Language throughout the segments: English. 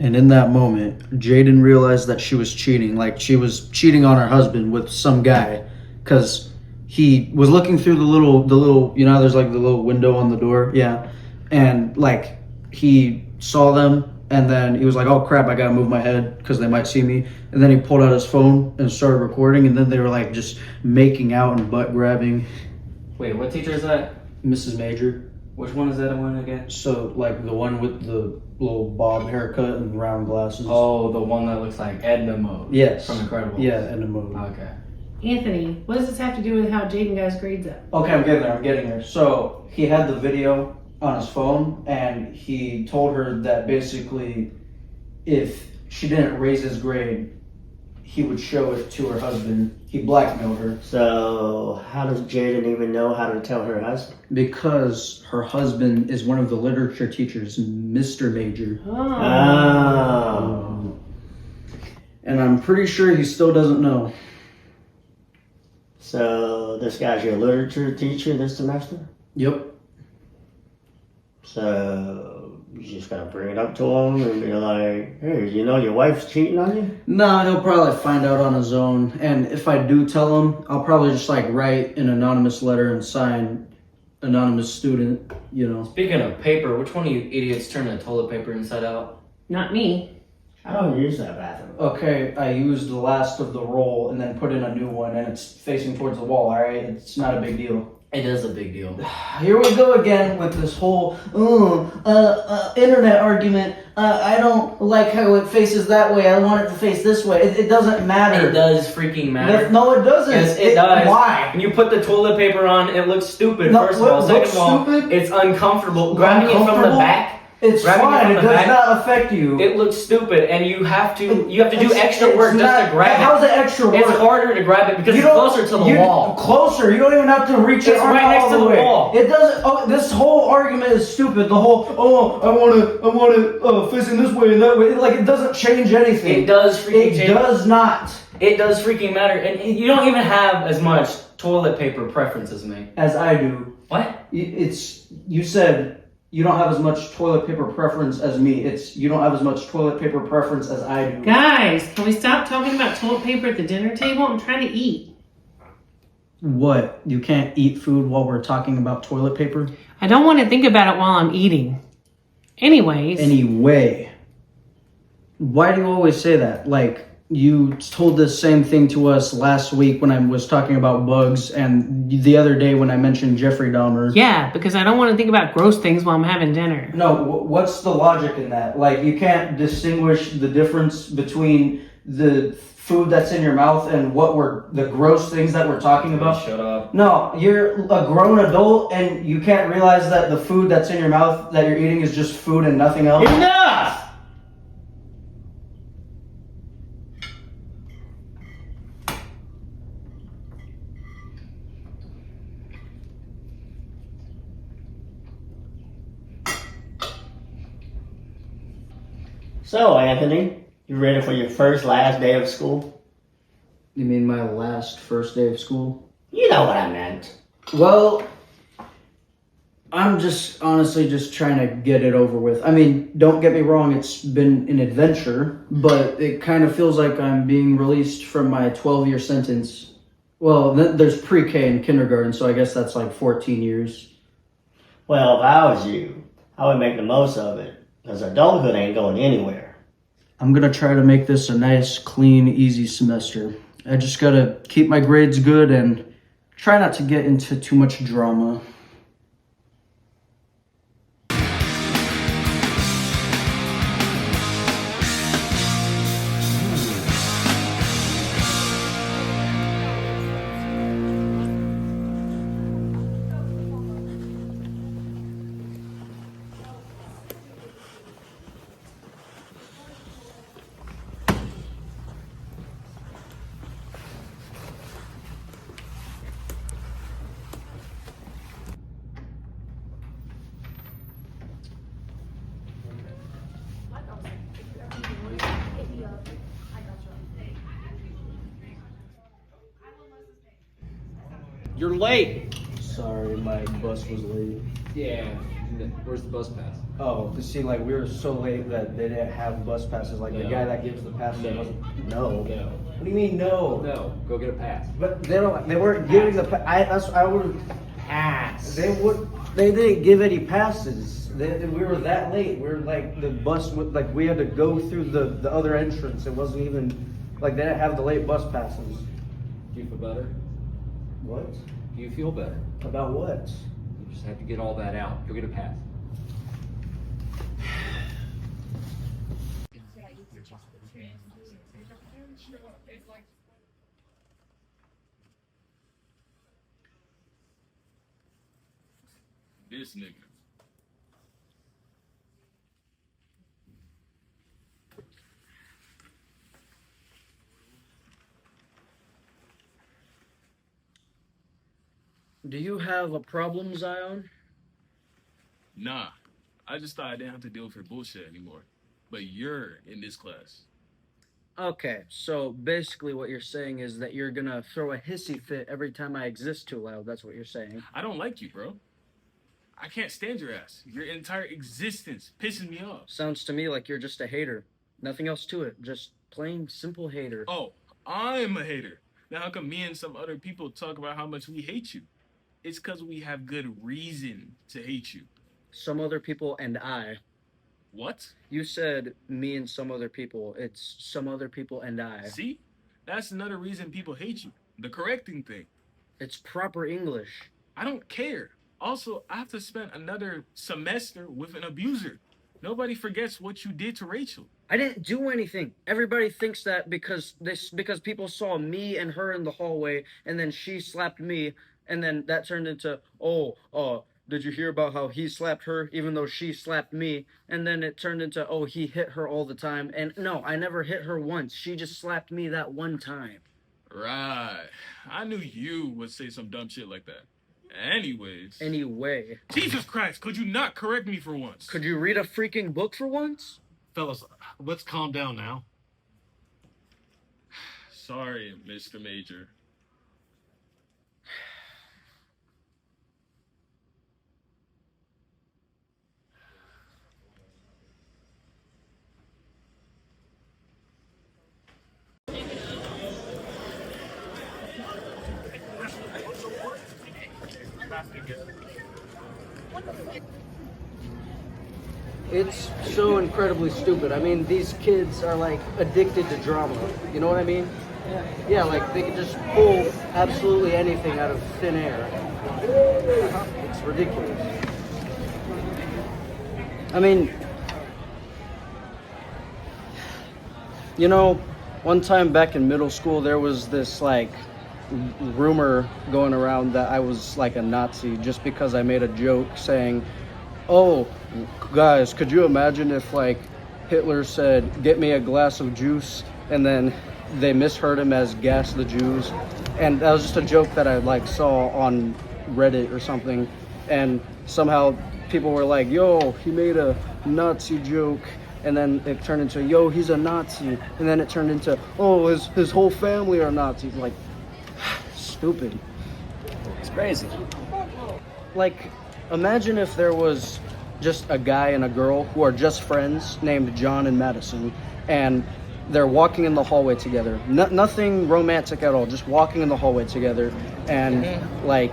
And in that moment, Jaden realized that she was cheating. Like, she was cheating on her husband with some guy. Because he was looking through the little, you know, there's like the little window on the door. Yeah. And, like, he saw them. And then he was like, oh, crap, I got to move my head because they might see me. And then he pulled out his phone and started recording. And then they were, like, just making out and butt grabbing. Wait, what teacher is that? Mrs. Major. Which one is that one again? So, like, the one with the little bob haircut and round glasses. Oh, the one that looks like Edna Mode. Yes. From Incredibles. Yeah, Edna Mode. Okay. Anthony, what does this have to do with how Jaden got his grades up? Okay, I'm getting there. So, he had the video on his phone, and he told her that basically if she didn't raise his grade, he would show it to her husband. He blackmailed her. So, how does Jaden even know how to tell her husband? Because her husband is one of the literature teachers, Mr. Major. Oh. And I'm pretty sure he still doesn't know. So, this guy's your literature teacher this semester? Yep. So, you just gotta bring it up to him and be like, hey, you know your wife's cheating on you? Nah, he'll probably find out on his own. And if I do tell him, I'll probably just like write an anonymous letter and sign anonymous student, you know. Speaking of paper, which one of you idiots turned the toilet paper inside out? Not me. I don't use that bathroom. Okay, I used the last of the roll and then put in a new one and it's facing towards the wall, alright? It's not a big deal. It is a big deal. Here we go again with this whole internet argument. I don't like how it faces that way. I want it to face this way. It doesn't matter. It does freaking matter. No, it doesn't. Yes, it does. Why? When you put the toilet paper on, it looks stupid, No, first of all. Second looks of all, stupid? it's uncomfortable. Grabbing it from the Uncomfortable? back, It's grabbing fine. it It from the does back, not affect you. it looks stupid, and you have to do It's extra work just not- to grab it. How's it extra work? It's harder to grab it because You it's don't- closer to the you- wall. Closer. You don't even have to reach it It's right all next to the way. wall. It doesn't. Oh, this whole argument is stupid. The whole I want it facing this way and that way. Like it doesn't change anything. It does freaking It change. does not. It does freaking matter, and you don't even have as much toilet paper preference as me. As I do. What? You said you don't have as much toilet paper preference as me. You don't have as much toilet paper preference as I do. Guys, can we stop talking about toilet paper at the dinner table? I'm trying to eat. What? You can't eat food while we're talking about toilet paper? I don't want to think about it while I'm eating. Anyways. Anyway. Why do you always say that? Like, you told the same thing to us last week when I was talking about bugs, and the other day when I mentioned Jeffrey Dahmer. Yeah, because I don't want to think about gross things while I'm having dinner. No, what's the logic in that? Like, you can't distinguish the difference between the food that's in your mouth and the gross things that we're talking about? Shut up. No, you're a grown adult and you can't realize that the food that's in your mouth that you're eating is just food and nothing else? Enough! So, Anthony, you ready for your last day of school? You mean my first day of school? You know what I meant. Well, I'm just honestly just trying to get it over with. I mean, don't get me wrong, it's been an adventure, but it kind of feels like I'm being released from my 12-year sentence. Well, there's pre-K and kindergarten, so I guess that's like 14 years. Well, if I was you, I would make the most of it, because adulthood ain't going anywhere. I'm gonna try to make this a nice, clean, easy semester. I just gotta keep my grades good and try not to get into too much drama. You're late. Sorry, my bus was late. Yeah. Where's the bus pass? Oh, to see, like, we were so late that they didn't have bus passes. Like, the No. guy that gives the passes No. wasn't. No. No. What do you mean, no? No. Go get a pass. But they don't. They weren't giving the. I would. Pass. They would. They didn't give any passes. We were that late. We were like the bus. Like we had to go through the other entrance. It wasn't even like they didn't have the late bus passes. Do you feel better? What? Do you feel better? About what? You just have to get all that out. Go get a pass. This nigga. Do you have a problem, Zion? Nah. I just thought I didn't have to deal with your bullshit anymore. But you're in this class. Okay, so basically what you're saying is that you're gonna throw a hissy fit every time I exist too loud. That's what you're saying. I don't like you, bro. I can't stand your ass. Your entire existence pisses me off. Sounds to me like you're just a hater. Nothing else to it. Just plain simple hater. Oh, I'm a hater. Now how come me and some other people talk about how much we hate you? It's because we have good reason to hate you. Some other people and I. What? You said me and some other people. It's some other people and I. See? That's another reason people hate you. The correcting thing. It's proper English. I don't care. Also, I have to spend another semester with an abuser. Nobody forgets what you did to Rachel. I didn't do anything. Everybody thinks that because people saw me and her in the hallway and then she slapped me and then that turned into, did you hear about how he slapped her even though she slapped me? And then it turned into, oh, he hit her all the time. And no, I never hit her once. She just slapped me that one time. Right. I knew you would say some dumb shit like that. Anyways. Anyway. Jesus Christ, could you not correct me for once? Could you read a freaking book for once? Fellas, let's calm down now. Sorry, Mr. Major. It's so incredibly stupid. I mean, these kids are like addicted to drama. You know what I mean? Yeah, like they can just pull absolutely anything out of thin air. It's ridiculous. I mean, you know, one time back in middle school, there was this like rumor going around that I was like a Nazi just because I made a joke saying, oh, guys, could you imagine if like Hitler said, get me a glass of juice, and then they misheard him as gas the Jews? And that was just a joke that I like saw on Reddit or something, and somehow people were like, yo, he made a Nazi joke, and then it turned into, yo, he's a Nazi, and then it turned into, oh, his whole family are Nazis. Like, stupid. It's crazy. Like, imagine if there was just a guy and a girl who are just friends named John and Madison, and they're walking in the hallway together. Nothing romantic at all, just walking in the hallway together, and like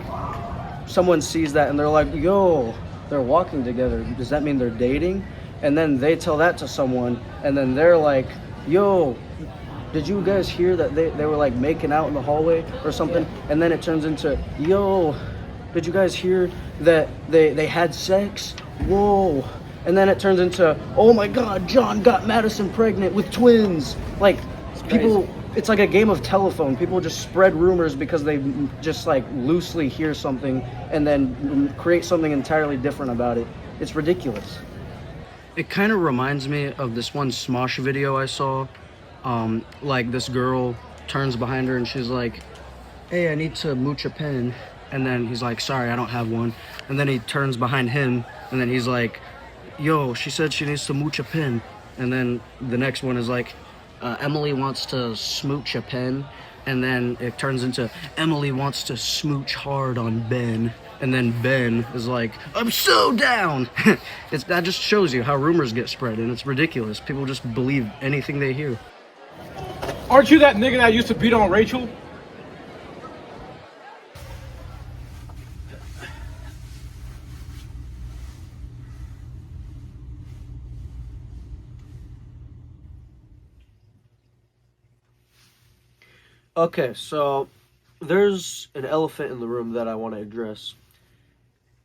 someone sees that and they're like, yo, they're walking together. Does that mean they're dating? And then they tell that to someone, and then they're like, yo, did you guys hear that they were like making out in the hallway or something? And then it turns into, yo, did you guys hear that they had sex? Whoa. And then it turns into, oh my God, John got Madison pregnant with twins. Like, people, it's like a game of telephone. People just spread rumors because they just like loosely hear something and then create something entirely different about it. It's ridiculous. It kind of reminds me of this one Smosh video I saw. Like this girl turns behind her and she's like, hey, I need to mooch a pen. And then he's like, sorry, I don't have one. And then he turns behind him and then he's like, yo, she said she needs to mooch a pen. And then the next one is like, Emily wants to smooch a pen, and then it turns into Emily wants to smooch hard on Ben, and then Ben is like, I'm so down. That just shows you how rumors get spread, and it's ridiculous. People just believe anything they hear. Aren't you that nigga that used to beat on Rachel? Okay, so there's an elephant in the room that I want to address.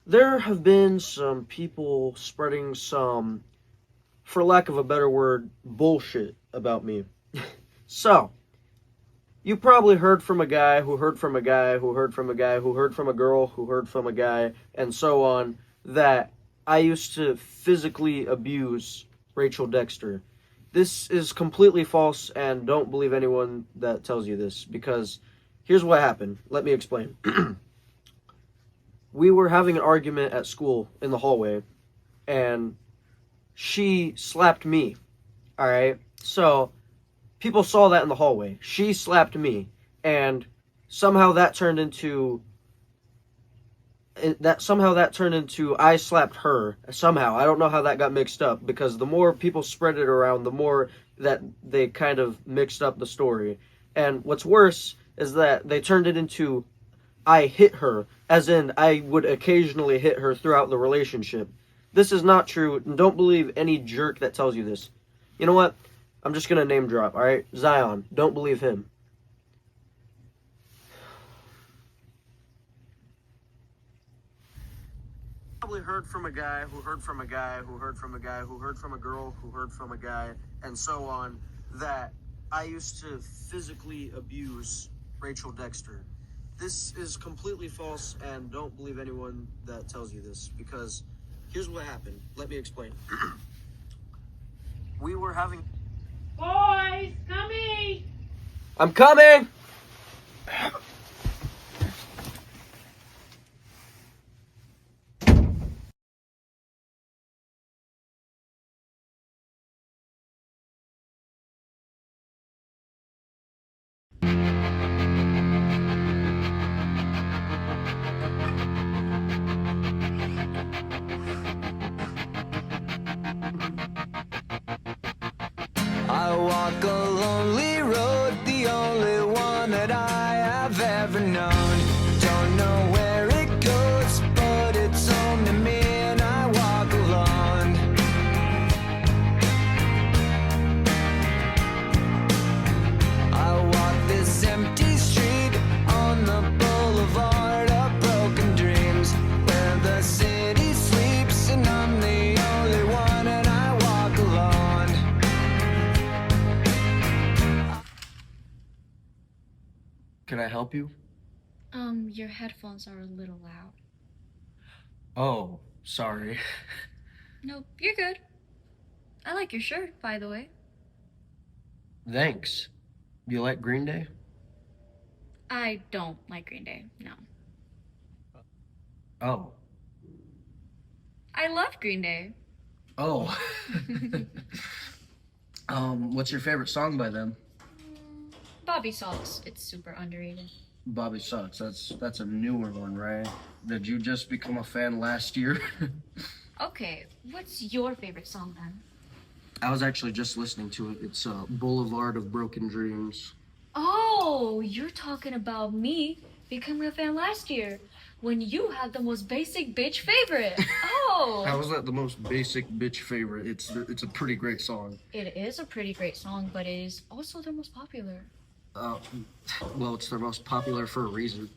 There have been some people spreading some, for lack of a better word, bullshit about me. So, you probably heard from a guy who heard from a guy who heard from a guy who heard from a girl who heard from a guy, and so on, that I used to physically abuse Rachel Dexter. This is completely false, and don't believe anyone that tells you this, because here's what happened. Let me explain. We were having an argument at school in the hallway, and she slapped me. Alright? So, people saw that in the hallway. She slapped me, and somehow that turned into I slapped her. Somehow, I don't know how that got mixed up, because the more people spread it around, the more that they kind of mixed up the story. And what's worse is that they turned it into I hit her, as in I would occasionally hit her throughout the relationship. This is not true, and don't believe any jerk that tells you this. You know what? I'm just gonna name drop, alright? Zion. Don't believe him. Probably heard from a guy who heard from a guy who heard from a guy who heard from a girl who heard from a guy, and so on, that I used to physically abuse Rachel Dexter. This is completely false, and don't believe anyone that tells you this, because here's what happened. Let me explain. We were having... Boys, coming! I'm coming! I walk a lonely road, the only one that I have ever known. Don't know where it goes, but it's home to me and I walk alone. I walk this empty street on the boulevard of broken dreams, where the city sleeps and I'm the only one and I walk alone. Can I help you? Your headphones are a little loud. Oh, sorry. Nope, you're good. I like your shirt, by the way. Thanks. You like Green Day? I don't like Green Day, no. Oh. I love Green Day. Oh. What's your favorite song by them? Bobby Sauce, it's super underrated. Bobby Sucks. That's a newer one, right? Did you just become a fan last year? Okay, what's your favorite song then? I was actually just listening to it. It's Boulevard of Broken Dreams. Oh, you're talking about me becoming a fan last year when you had the most basic bitch favorite. Oh. How is that the most basic bitch favorite? It's a pretty great song. It is a pretty great song, but it is also their most popular. Well, it's their most popular for a reason.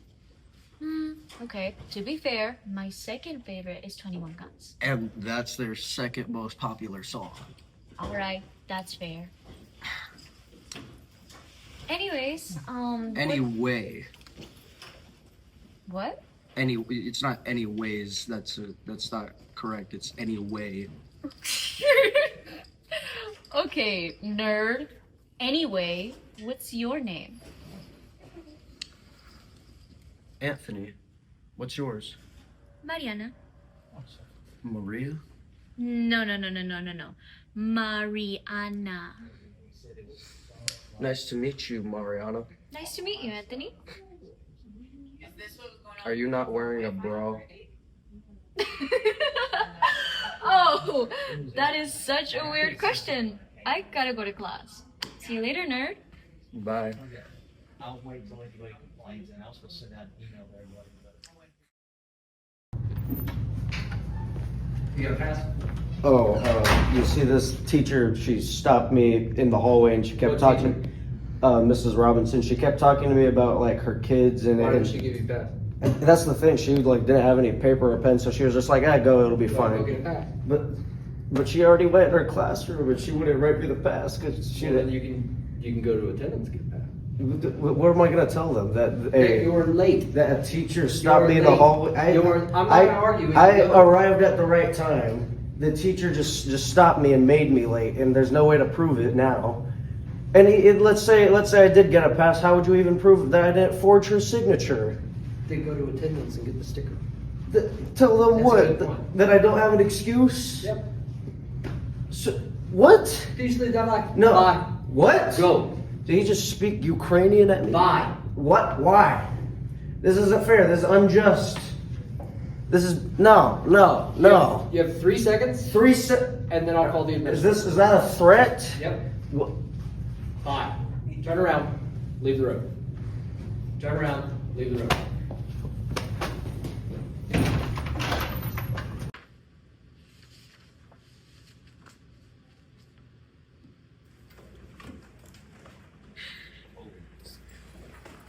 Okay, to be fair, my second favorite is 21 Guns. And that's their second most popular song. Alright, that's fair. Anyways, Anyway. What? It's not anyways, that's not correct, it's anyway. Okay, nerd. Anyway, what's your name? Anthony, what's yours? Mariana. Maria? No. Mariana. Nice to meet you, Mariana. Nice to meet you, Anthony. Are you not wearing a bra? Oh, that is such a weird question. I gotta go to class. See you later, nerd. Bye. I'll wait until anybody complains, and I'll just send out an email to everybody. You got a pass? Oh, you see this teacher, she stopped me in the hallway and she kept What talking. Mrs. Robinson, she kept talking to me about like her kids and Why didn't she give you a pass? and that's the thing. She like didn't have any paper or pen, so she was just like, "Ah, go, it'll be Go fine." get a pass. But she already went in her classroom and she wouldn't write me the pass because she Well, then didn't. you can go to attendance and get a pass. What am I gonna tell them that You were late. that a teacher stopped me in the late. hallway? I'm not gonna argue with you. I Go. arrived at the right time. The teacher just stopped me and made me late, and there's no way to prove it now. And let's say I did get a pass. How would you even prove that I didn't forge her signature? Then go to attendance and get the sticker. Tell them That's a good what? point. That I don't have an excuse? Yep. So, what? Usually they're like, No. bye. What? Go. Did he just speak Ukrainian at me? Bye. What? Why? This isn't fair. This is unjust. This is no. You have 3 seconds, 3 se- and then I'll call the administrator. Is that a threat? Yep. What? Bye. Turn around. Leave the room. Turn around. Leave the room.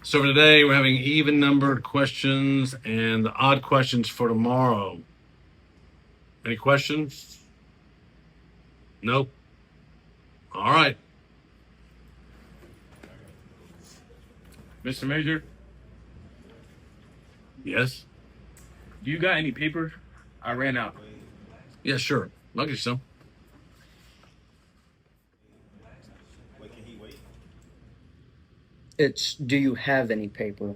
So for today, we're having even numbered questions and the odd questions for tomorrow. Any questions? Nope. All right. Mr. Major, Yes? do you got any paper? I ran out. Yeah, sure. I'll get you some. It's, do you have any paper?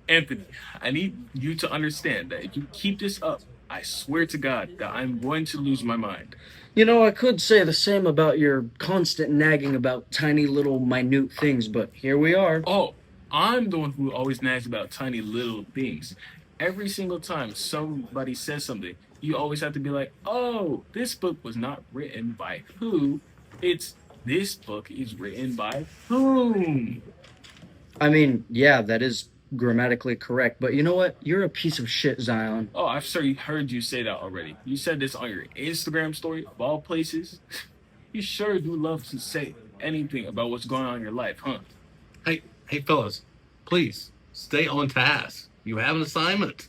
Anthony, I need you to understand that if you keep this up, I swear to God that I'm going to lose my mind. You know, I could say the same about your constant nagging about tiny little minute things, but here we are. Oh, I'm the one who always nags about tiny little things. Every single time somebody says something, you always have to be like, oh, this book was not written by who? It's this book is written by whom? I mean, yeah, that is grammatically correct, but you know what? You're a piece of shit, Zion. Oh, I've sure heard you say that already. You said this on your Instagram story of all places. You sure do love to say anything about what's going on in your life, huh? Hey, fellas, please stay on task. You have an assignment.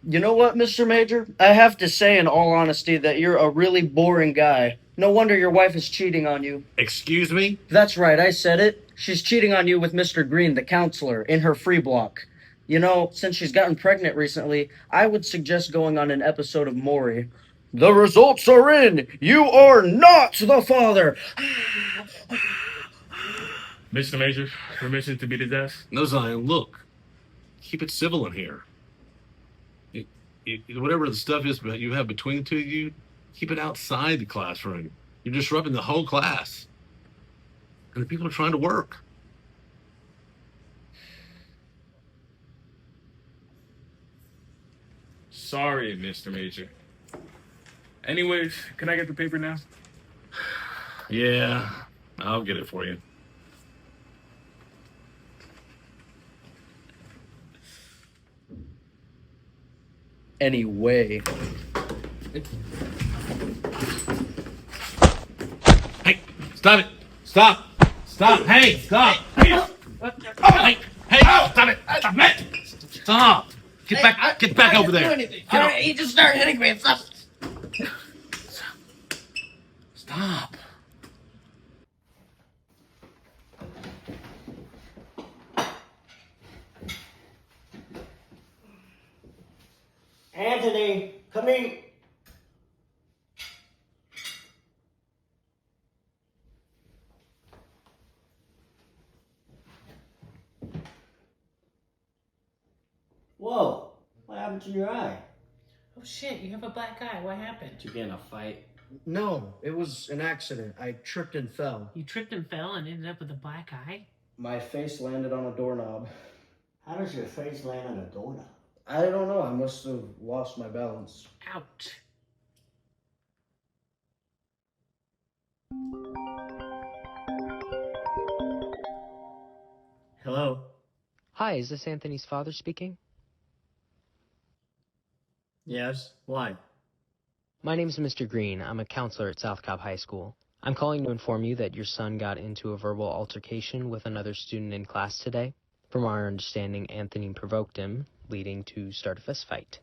You know what, Mr. Major? I have to say, in all honesty, that you're a really boring guy. No wonder your wife is cheating on you. Excuse me? That's right, I said it. She's cheating on you with Mr. Green, the counselor, in her free block. You know, since she's gotten pregnant recently, I would suggest going on an episode of Maury. The results are in! You are not the father! Mr. Major, permission to be the desk? No, Zion, look. Keep it civil in here. Whatever the stuff is that you have between the two of you, keep it outside the classroom. You're disrupting the whole class. And the people are trying to work. Sorry, Mr. Major. Anyways, can I get the paper now? Yeah, I'll get it for you. Anyway. Hey, stop it! Stop! Stop! Hey, stop! Hey, hey, stop it! Stop it! Stop! Get back over there! Alright, he just started hitting me and stuff. Stop! Anthony, come here. Whoa, what happened to your eye? Oh shit, you have a black eye. What happened? Did you get in a fight? No, it was an accident. I tripped and fell. You tripped and fell and ended up with a black eye? My face landed on a doorknob. How does your face land on a doorknob? I don't know. I must have lost my balance. Ouch. Hello? Hi, is this Anthony's father speaking? Yes? Why? My name's Mr. Green. I'm a counselor at South Cobb High School. I'm calling to inform you that your son got into a verbal altercation with another student in class today. From our understanding, Anthony provoked him, leading to start a fist fight.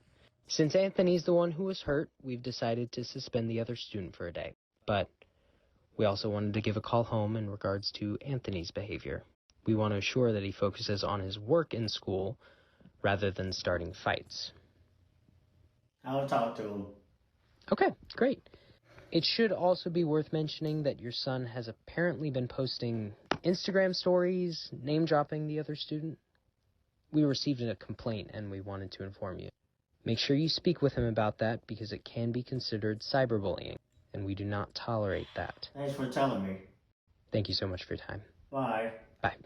Since Anthony's the one who was hurt, we've decided to suspend the other student for a day. But we also wanted to give a call home in regards to Anthony's behavior. We want to assure that he focuses on his work in school rather than starting fights. I'll talk to him. Okay, great. It should also be worth mentioning that your son has apparently been posting Instagram stories, name-dropping the other student. We received a complaint and we wanted to inform you. Make sure you speak with him about that because it can be considered cyberbullying, and we do not tolerate that. Thanks for telling me. Thank you so much for your time. Bye. Bye.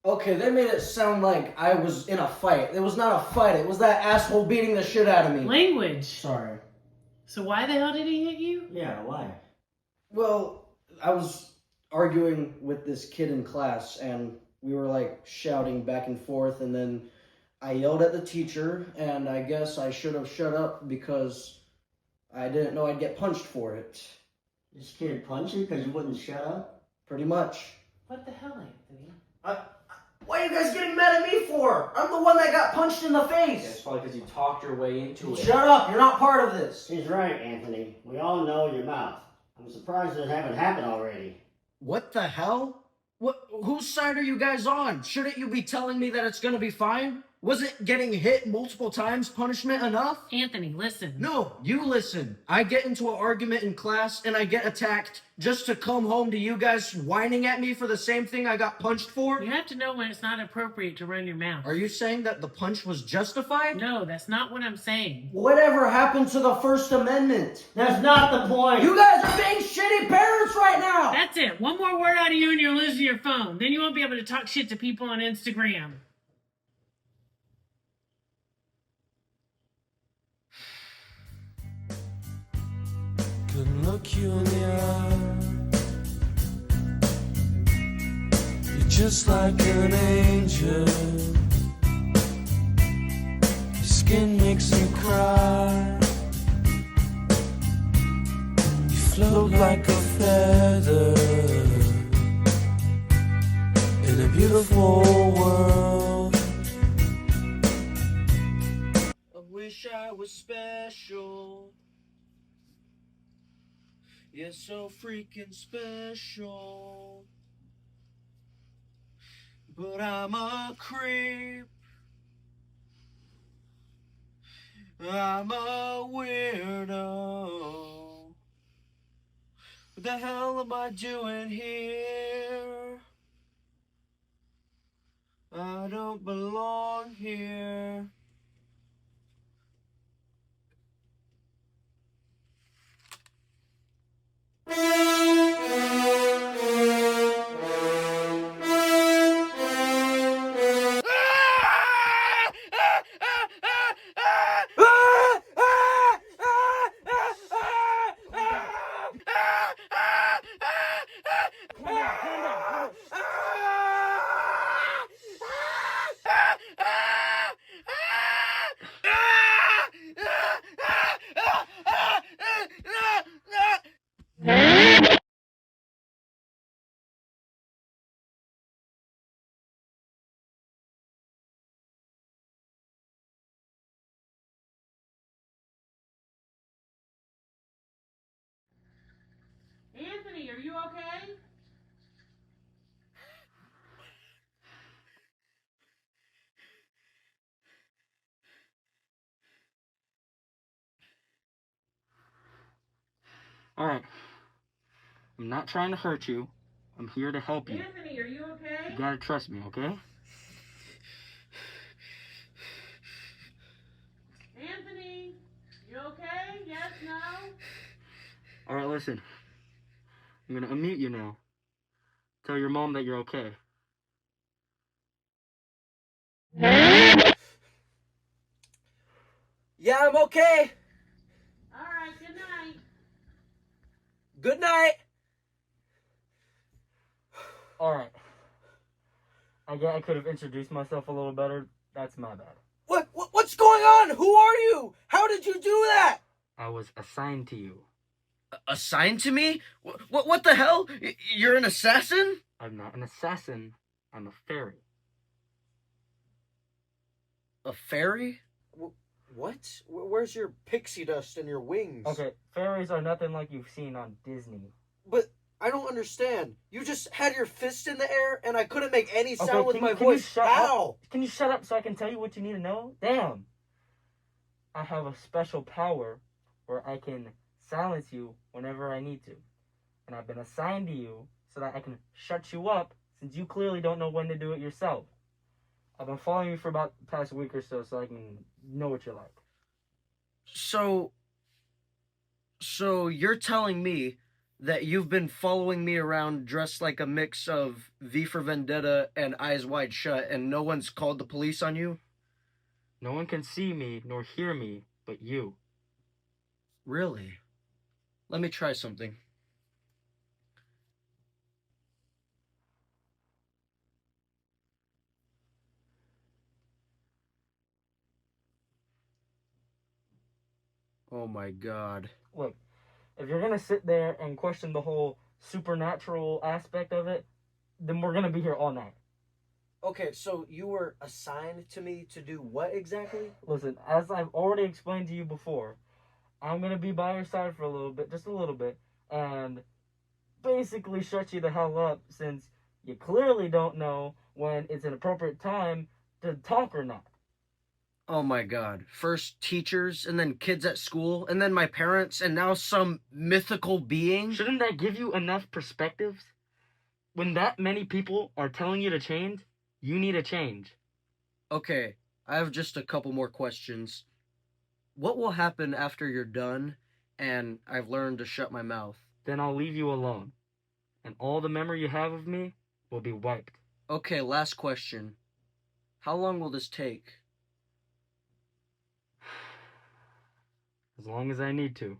Okay, they made it sound like I was in a fight. It was not a fight. It was that asshole beating the shit out of me. Language. Sorry. So why the hell did he hit you? Yeah, why? Well, I was arguing with this kid in class, and we were like shouting back and forth, and then I yelled at the teacher, and I guess I should have shut up because I didn't know I'd get punched for it. This kid punched you because you wouldn't shut up? Pretty much. What the hell, Anthony? What are you guys getting mad at me for? I'm the one that got punched in the face. It's probably because you talked your way into it. Shut up, you're not part of this. He's right, Anthony. We all know your mouth. I'm surprised this haven't happened already. What the hell? Whose side are you guys on? Shouldn't you be telling me that it's gonna be fine? Wasn't getting hit multiple times punishment enough? Anthony, listen. No, you listen. I get into an argument in class and I get attacked just to come home to you guys whining at me for the same thing I got punched for? You have to know when it's not appropriate to run your mouth. Are you saying that the punch was justified? No, that's not what I'm saying. Whatever happened to the First Amendment? That's not the point. You guys are being shitty parents right now! That's it. One more word out of you and you're losing your phone. Then you won't be able to talk shit to people on Instagram. Couldn't look you in the eye. You're just like an angel. Your skin makes me cry. You float like a feather in a beautiful world. I wish I was special. You're so freaking special. But I'm a creep. I'm a weirdo. What the hell am I doing here? I don't belong here. Anthony, are you okay? Alright. I'm not trying to hurt you. I'm here to help you. Anthony, are you okay? You gotta trust me, okay? Anthony, you okay? Yes, no? Alright, listen. I'm gonna unmute you now. Tell your mom that you're okay. Yeah, I'm okay. All right, good night. Good night. Alright. I guess I could have introduced myself a little better. That's my bad. What's going on? Who are you? How did you do that? I was assigned to you. Assigned to me? What the hell? You're an assassin? I'm not an assassin. I'm a fairy. A fairy? What? Where's your pixie dust and your wings? Okay, fairies are nothing like you've seen on Disney. But I don't understand. You just had your fist in the air and I couldn't make any sound Okay, with my can you voice. shut How? up? Can you shut up so I can tell you what you need to know? Damn. I have a special power where I can silence you whenever I need to. And I've been assigned to you so that I can shut you up since you clearly don't know when to do it yourself. I've been following you for about the past week or so I can know what you're like. So you're telling me that you've been following me around dressed like a mix of V for Vendetta and Eyes Wide Shut, and no one's called the police on you? No one can see me nor hear me but you. Really? Let me try something. Oh my god. Look, if you're gonna sit there and question the whole supernatural aspect of it, then we're gonna be here all night. Okay, so you were assigned to me to do what exactly? Listen, as I've already explained to you before, I'm gonna be by your side for a little bit, just a little bit, and basically shut you the hell up since you clearly don't know when it's an appropriate time to talk or not. Oh my god. First teachers, and then kids at school, and then my parents, and now some mythical being? Shouldn't that give you enough perspectives? When that many people are telling you to change, you need a change. Okay, I have just a couple more questions. What will happen after you're done and I've learned to shut my mouth? Then I'll leave you alone, and all the memory you have of me will be wiped. Okay, last question. How long will this take? As long as I need to.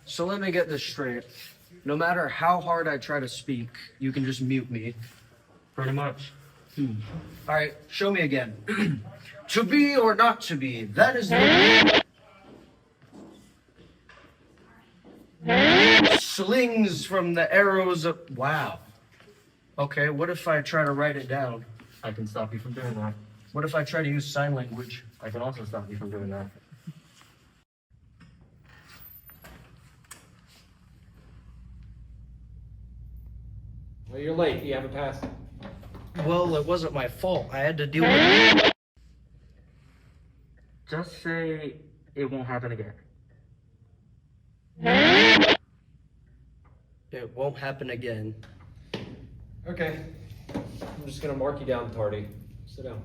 So let me get this straight. No matter how hard I try to speak, you can just mute me. Pretty much. Alright, show me again. To be or not to be, that is the... Slings from the arrows of... Wow. Okay, what if I try to write it down? I can stop you from doing that. What if I try to use sign language? I can also stop you from doing that. Well, you're late. You haven't passed. Well, it wasn't my fault. I had to deal with... Just say it won't happen again. It won't happen again. Okay. I'm just gonna mark you down tardy. Sit down.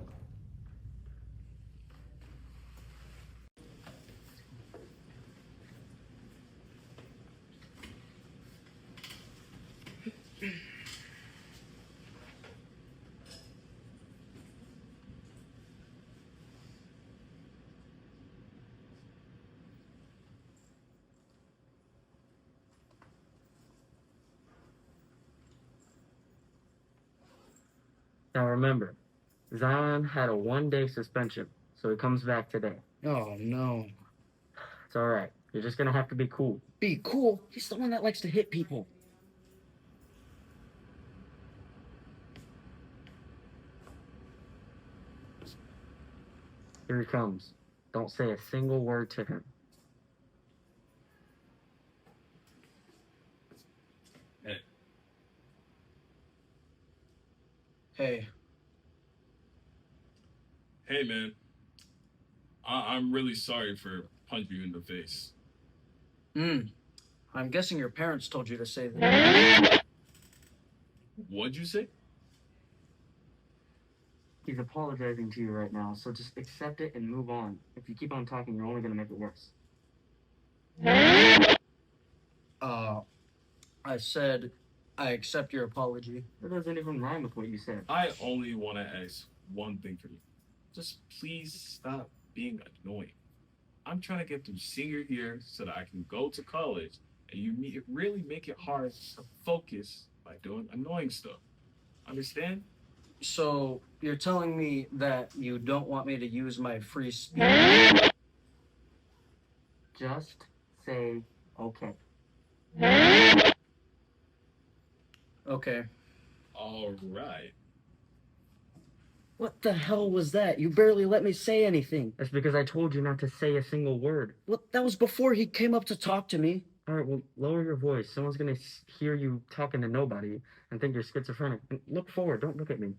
Now remember, Zion had a 1-day suspension, so he comes back today. Oh, no. It's alright. You're just gonna have to be cool. Be cool? He's the one that likes to hit people. Here he comes. Don't say a single word to him. Hey. Hey. Hey, man. I'm really sorry for punching you in the face. I'm guessing your parents told you to say that. What'd you say? He's apologizing to you right now, so just accept it and move on. If you keep on talking, you're only gonna make it worse. I said, I accept your apology. That doesn't even rhyme with what you said. I only want to ask one thing from you. Just please stop being annoying. I'm trying to get through senior year so that I can go to college, and really make it hard to focus by doing annoying stuff. Understand? So, you're telling me that you don't want me to use my free speech? Just say okay. Okay. All right. What the hell was that? You barely let me say anything. That's because I told you not to say a single word. Well, that was before he came up to talk to me. All right, well, lower your voice. Someone's gonna hear you talking to nobody and think you're schizophrenic. And look forward. Don't look at me.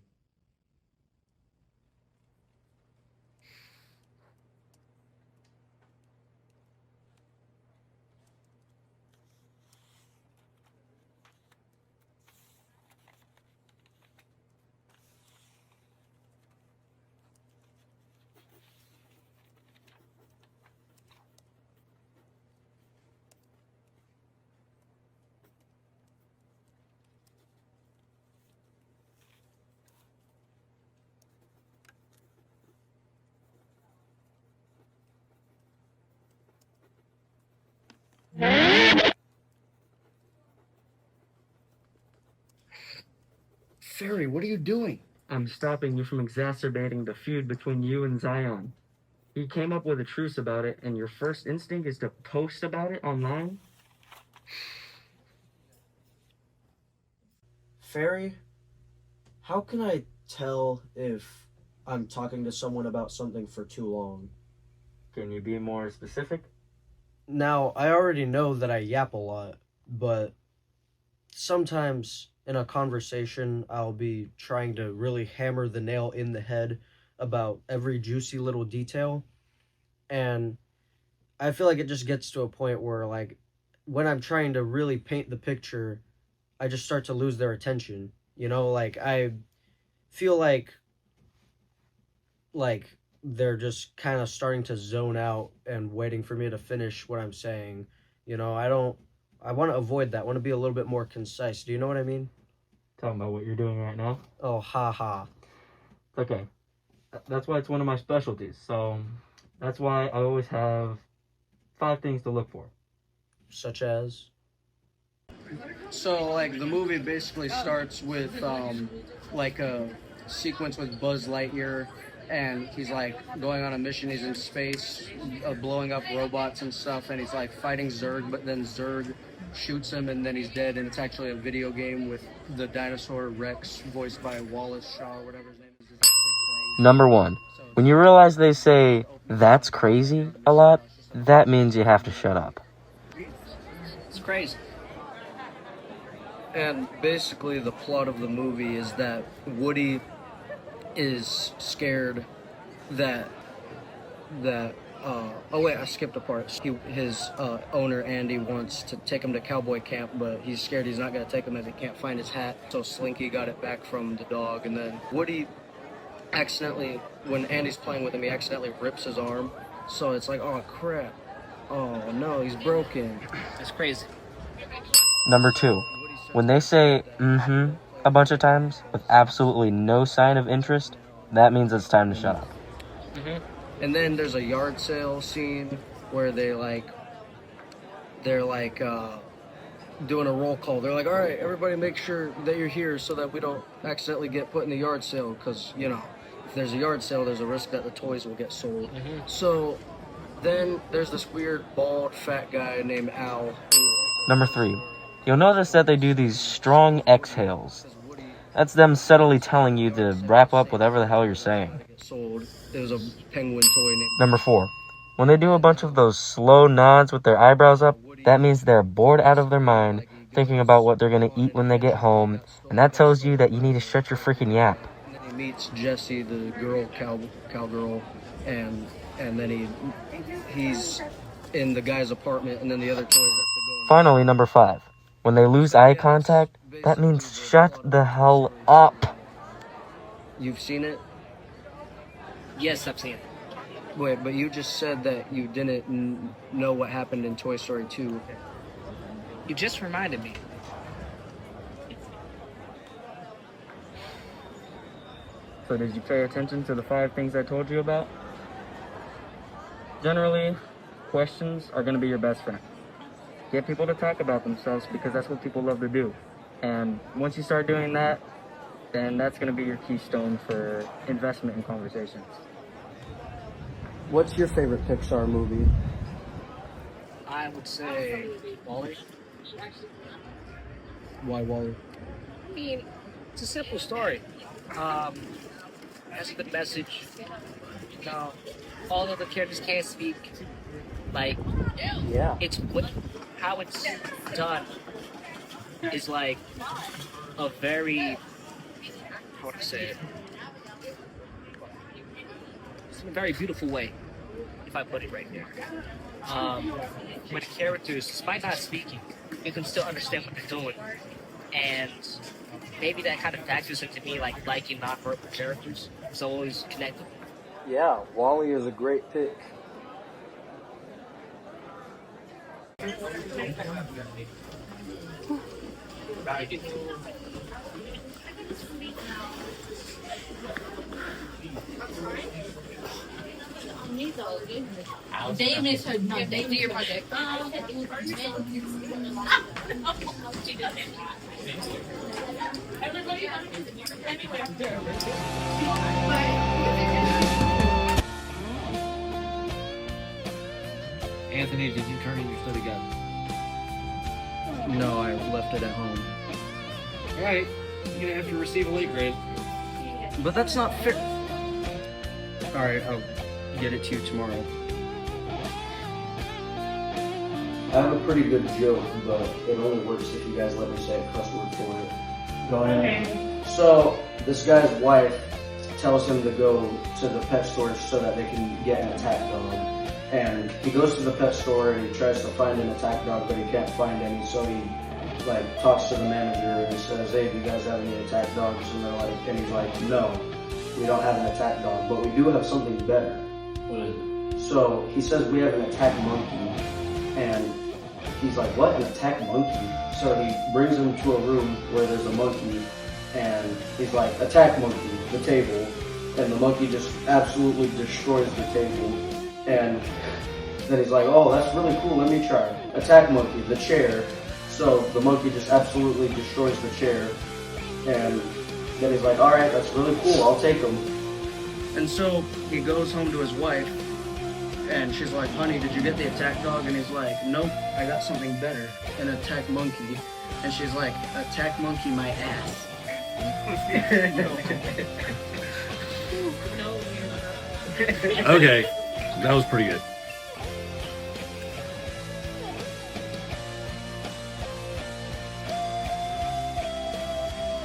Fairy, what are you doing? I'm stopping you from exacerbating the feud between you and Zion. He came up with a truce about it, and your first instinct is to post about it online? Fairy, how can I tell if I'm talking to someone about something for too long? Can you be more specific? Now, I already know that I yap a lot, but sometimes in a conversation, I'll be trying to really hammer the nail in the head about every juicy little detail. And I feel like it just gets to a point where, like, when I'm trying to really paint the picture, I just start to lose their attention. You know, like, I feel like they're just kind of starting to zone out and waiting for me to finish what I'm saying. You know, I want to avoid that. I want to be a little bit more concise. Do you know what I mean? Talking about what you're doing right now? Oh, ha. It's okay. That's why it's one of my specialties. So that's why I always have 5 things to look for. Such as? So, like, the movie basically starts with, like, a sequence with Buzz Lightyear, and he's, like, going on a mission. He's in space, blowing up robots and stuff, and he's, like, fighting Zurg, but then Zurg shoots him, and then he's dead, and it's actually a video game with the dinosaur Rex, voiced by Wallace Shaw, or whatever his name is. Number 1. When you realize they say, "That's crazy," a lot, that means you have to shut up. It's crazy. And basically the plot of the movie is that Woody is scared that oh wait, I skipped a part. His owner Andy wants to take him to cowboy camp, but he's scared he's not gonna take him if he can't find his hat. So Slinky got it back from the dog, and then Woody accidentally, when Andy's playing with him, he accidentally rips his arm. So it's like, oh crap. Oh no, he's broken. That's crazy. Number 2. When they say, a bunch of times, with absolutely no sign of interest, that means it's time to shut up. And then there's a yard sale scene where they're doing a roll call. They're like, all right, everybody make sure that you're here so that we don't accidentally get put in the yard sale, because, you know, if there's a yard sale, there's a risk that the toys will get sold. So then there's this weird, bald, fat guy named Al. Number 3. You'll notice that they do these strong exhales. That's them subtly telling you to wrap up whatever the hell you're saying. Sold. It was a penguin toy named... Number 4. When they do a bunch of those slow nods with their eyebrows up, that means they're bored out of their mind, thinking about what they're gonna eat when they get home, and that tells you that you need to shut your freaking yap. And then he meets Jessie, the girl cowgirl, and then he's in the guy's apartment, and then the other toys have to go. Finally, number 5. When they lose eye contact, that means shut the hell up. You've seen it? Yes, I've seen it. Wait, but you just said that you didn't know what happened in Toy Story 2. You just reminded me. So did you pay attention to the 5 things I told you about? Generally, questions are going to be your best friend. Get people to talk about themselves because that's what people love to do. And once you start doing that, then that's going to be your keystone for investment in conversations. What's your favorite Pixar movie? I would say Wally. Why Wally? I mean, it's a simple story. Has a good message. You know, all of the characters can't speak. Like, Yeah. how it's done is like a very, how would I say it? It's a very beautiful way, if I put it right there. When characters, despite not speaking, you can still understand what they're doing. And maybe that kind of factors into me like liking non-verbal characters. So always connected. Yeah, Wally is a great pick. They missed her. No, they do your project. Anthony, did you turn in your study guide? No, I left it at home. Alright, you're gonna have to receive a late grade. But that's not fair. Alright, I'll get it to you tomorrow. I have a pretty good joke, but it only works if you guys let me say a cuss word for it. Go ahead. So, this guy's wife tells him to go to the pet store so that they can get an attack dog. And he goes to the pet store and he tries to find an attack dog, but he can't find any, so he talks to the manager and says, "Hey, do you guys have any attack dogs?" And he's like, "No, we don't have an attack dog, but we do have something better." What is it? So he says, "We have an attack monkey." And he's like, "What? An attack monkey?" So he brings him to a room where there's a monkey, and he's like, "Attack monkey," the table, and the monkey just absolutely destroys the table. And then he's like, "Oh, that's really cool, let me try." Attack monkey, the chair. So the monkey just absolutely destroys the chair. And then he's like, "All right, that's really cool, I'll take him." And so he goes home to his wife, and she's like, "Honey, did you get the attack dog?" And he's like, "Nope, I got something better, an attack monkey." And she's like, "Attack monkey my ass." Okay, that was pretty good.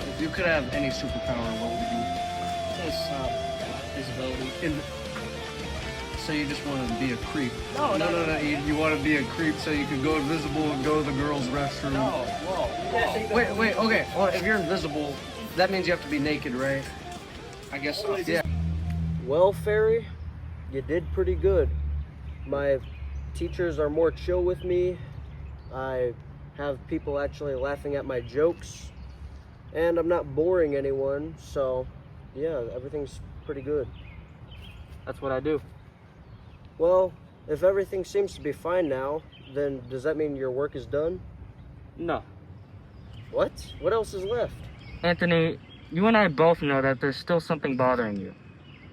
If you could have any superpower, what would it be? Visibility. So you just want to be a creep? No. You want to be a creep so you can go invisible and go to the girls' restroom? No, whoa. Wait, okay. Well, if you're invisible, that means you have to be naked, right? I guess so. Yeah. Well, Fairy, you did pretty good. My teachers are more chill with me. I have people actually laughing at my jokes. And I'm not boring anyone, so yeah, everything's pretty good. That's what I do. Well, if everything seems to be fine now, then does that mean your work is done? No. What? What else is left? Anthony, you and I both know that there's still something bothering you.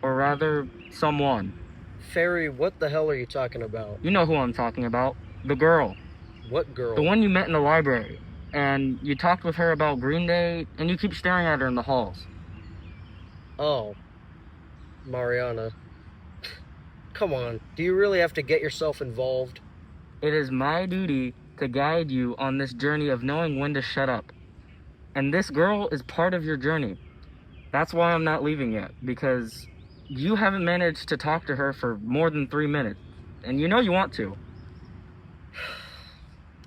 Or rather, someone. Fairy, what the hell are you talking about? You know who I'm talking about. The girl. What girl? The one you met in the library. And you talked with her about Green Day, and you keep staring at her in the halls. Oh. Mariana. Come on, do you really have to get yourself involved? It is my duty to guide you on this journey of knowing when to shut up. And this girl is part of your journey. That's why I'm not leaving yet, because you haven't managed to talk to her for more than 3 minutes. And you know you want to.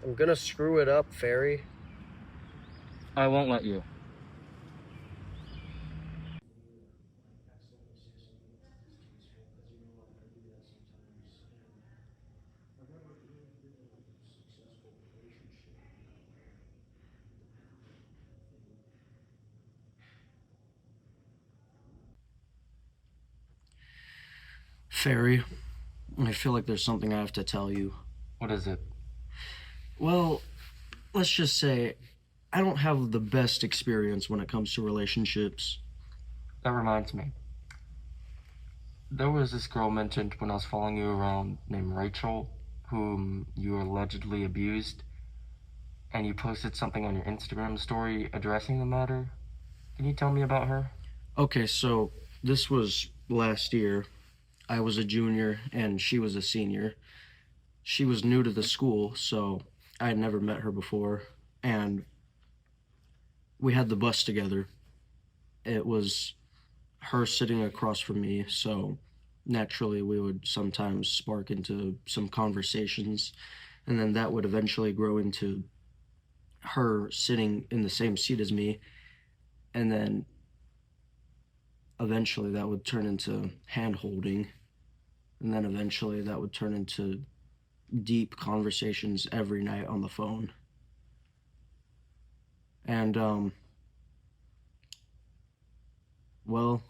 I'm gonna screw it up, Fairy. I won't let you. Fairy, I feel like there's something I have to tell you. What is it? Well, let's just say I don't have the best experience when it comes to relationships. That reminds me. There was this girl mentioned when I was following you around named Rachel, whom you allegedly abused, and you posted something on your Instagram story addressing the matter. Can you tell me about her? Okay, so this was last year. I was a junior and she was a senior. She was new to the school, so I had never met her before, and we had the bus together. It was her sitting across from me, so naturally we would sometimes spark into some conversations, and then that would eventually grow into her sitting in the same seat as me, and then eventually that would turn into hand holding, and then eventually that would turn into deep conversations every night on the phone. And well,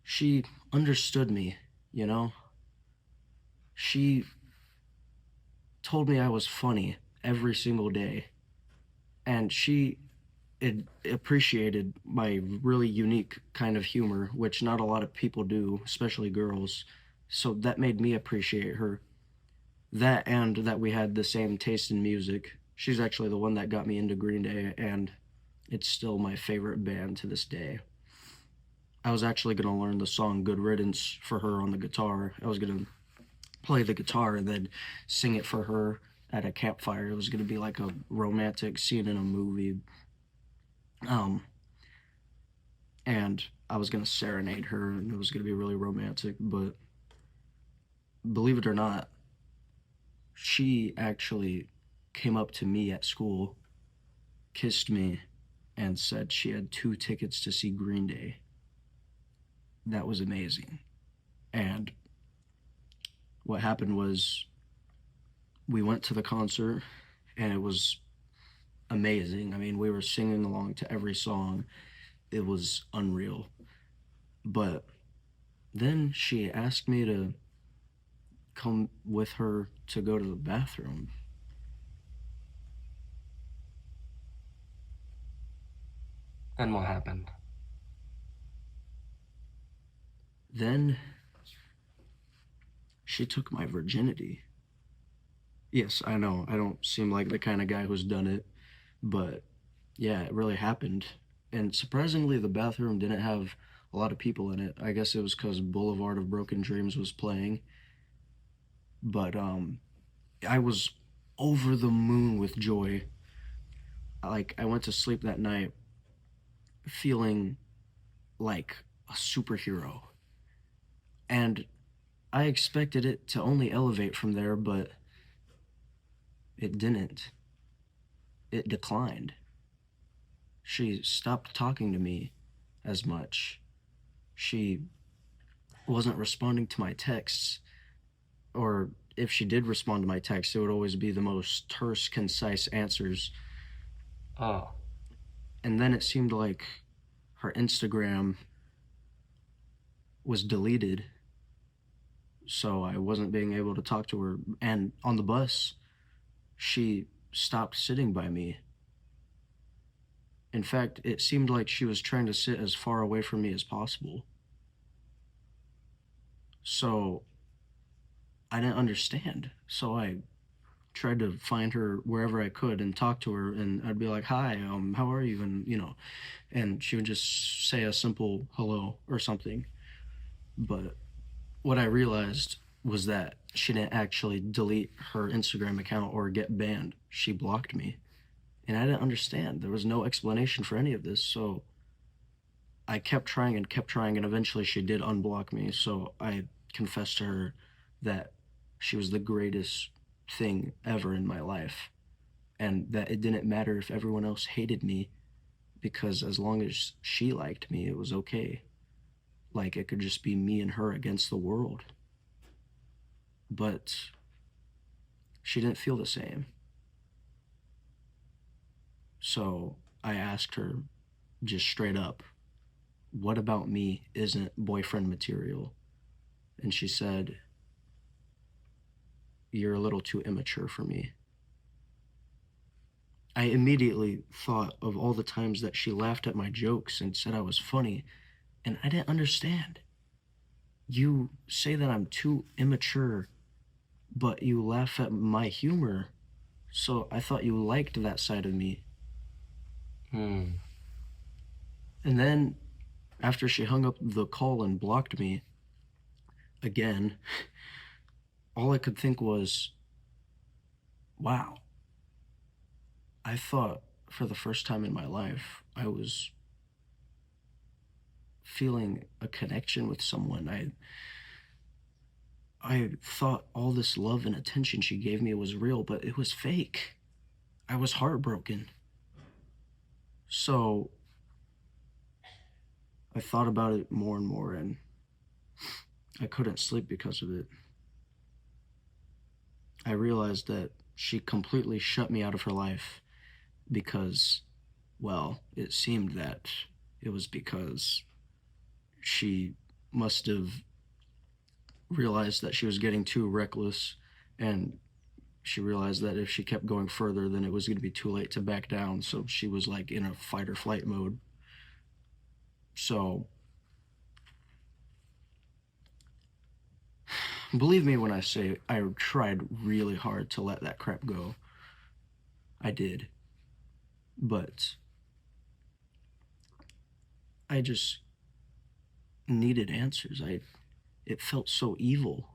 she understood me, you know? She told me I was funny every single day, and she appreciated my really unique kind of humor, which not a lot of people do, especially girls. So that made me appreciate her. That, and that we had the same taste in music. She's actually the one that got me into Green Day, and it's still my favorite band to this day. I was actually going to learn the song Good Riddance for her on the guitar. I was going to play the guitar and then sing it for her at a campfire. It was going to be like a romantic scene in a movie. And I was going to serenade her, and it was going to be really romantic, but believe it or not, she actually came up to me at school, kissed me, and said she had 2 tickets to see Green Day. That was amazing. And what happened was we went to the concert, and it was amazing. I mean, we were singing along to every song. It was unreal. But then she asked me to come with her to go to the bathroom. Then what happened? Then she took my virginity. Yes, I know, I don't seem like the kind of guy who's done it, but yeah, it really happened. And surprisingly, the bathroom didn't have a lot of people in it. I guess it was because Boulevard of Broken Dreams was playing. But I was over the moon with joy. Like, I went to sleep that night feeling like a superhero. And I expected it to only elevate from there, but it didn't. It declined. She stopped talking to me as much. She wasn't responding to my texts, or if she did respond to my texts, it would always be the most terse, concise answers. Oh. And then it seemed like her Instagram was deleted, so I wasn't being able to talk to her. And on the bus, she stopped sitting by me. In fact, it seemed like she was trying to sit as far away from me as possible. So I didn't understand. So I tried to find her wherever I could and talk to her, and I'd be like, "Hi, how are you?" And and she would just say a simple hello or something. But what I realized was that she didn't actually delete her Instagram account or get banned. She blocked me. And I didn't understand. There was no explanation for any of this, so I kept trying, and eventually she did unblock me. So I confessed to her that she was the greatest thing ever in my life, and that it didn't matter if everyone else hated me, because as long as she liked me, it was okay. Like, it could just be me and her against the world. But she didn't feel the same. So I asked her just straight up, what about me isn't boyfriend material? and she said, "You're a little too immature for me." I immediately thought of all the times that she laughed at my jokes and said I was funny, and I didn't understand. You say that I'm too immature, but you laugh at my humor, so I thought you liked that side of me. And then, after she hung up the call and blocked me again, all I could think was, wow, I thought for the first time in my life I was feeling a connection with someone. I thought all this love and attention she gave me was real, but it was fake. I was heartbroken. So I thought about it more and more, and I couldn't sleep because of it. I realized that she completely shut me out of her life because, well, it seemed that it was because she must have realized that she was getting too reckless, and she realized that if she kept going further, then it was going to be too late to back down. So she was like in a fight or flight mode. So believe me when I say I tried really hard to let that crap go. I did. But I just needed answers. It felt so evil.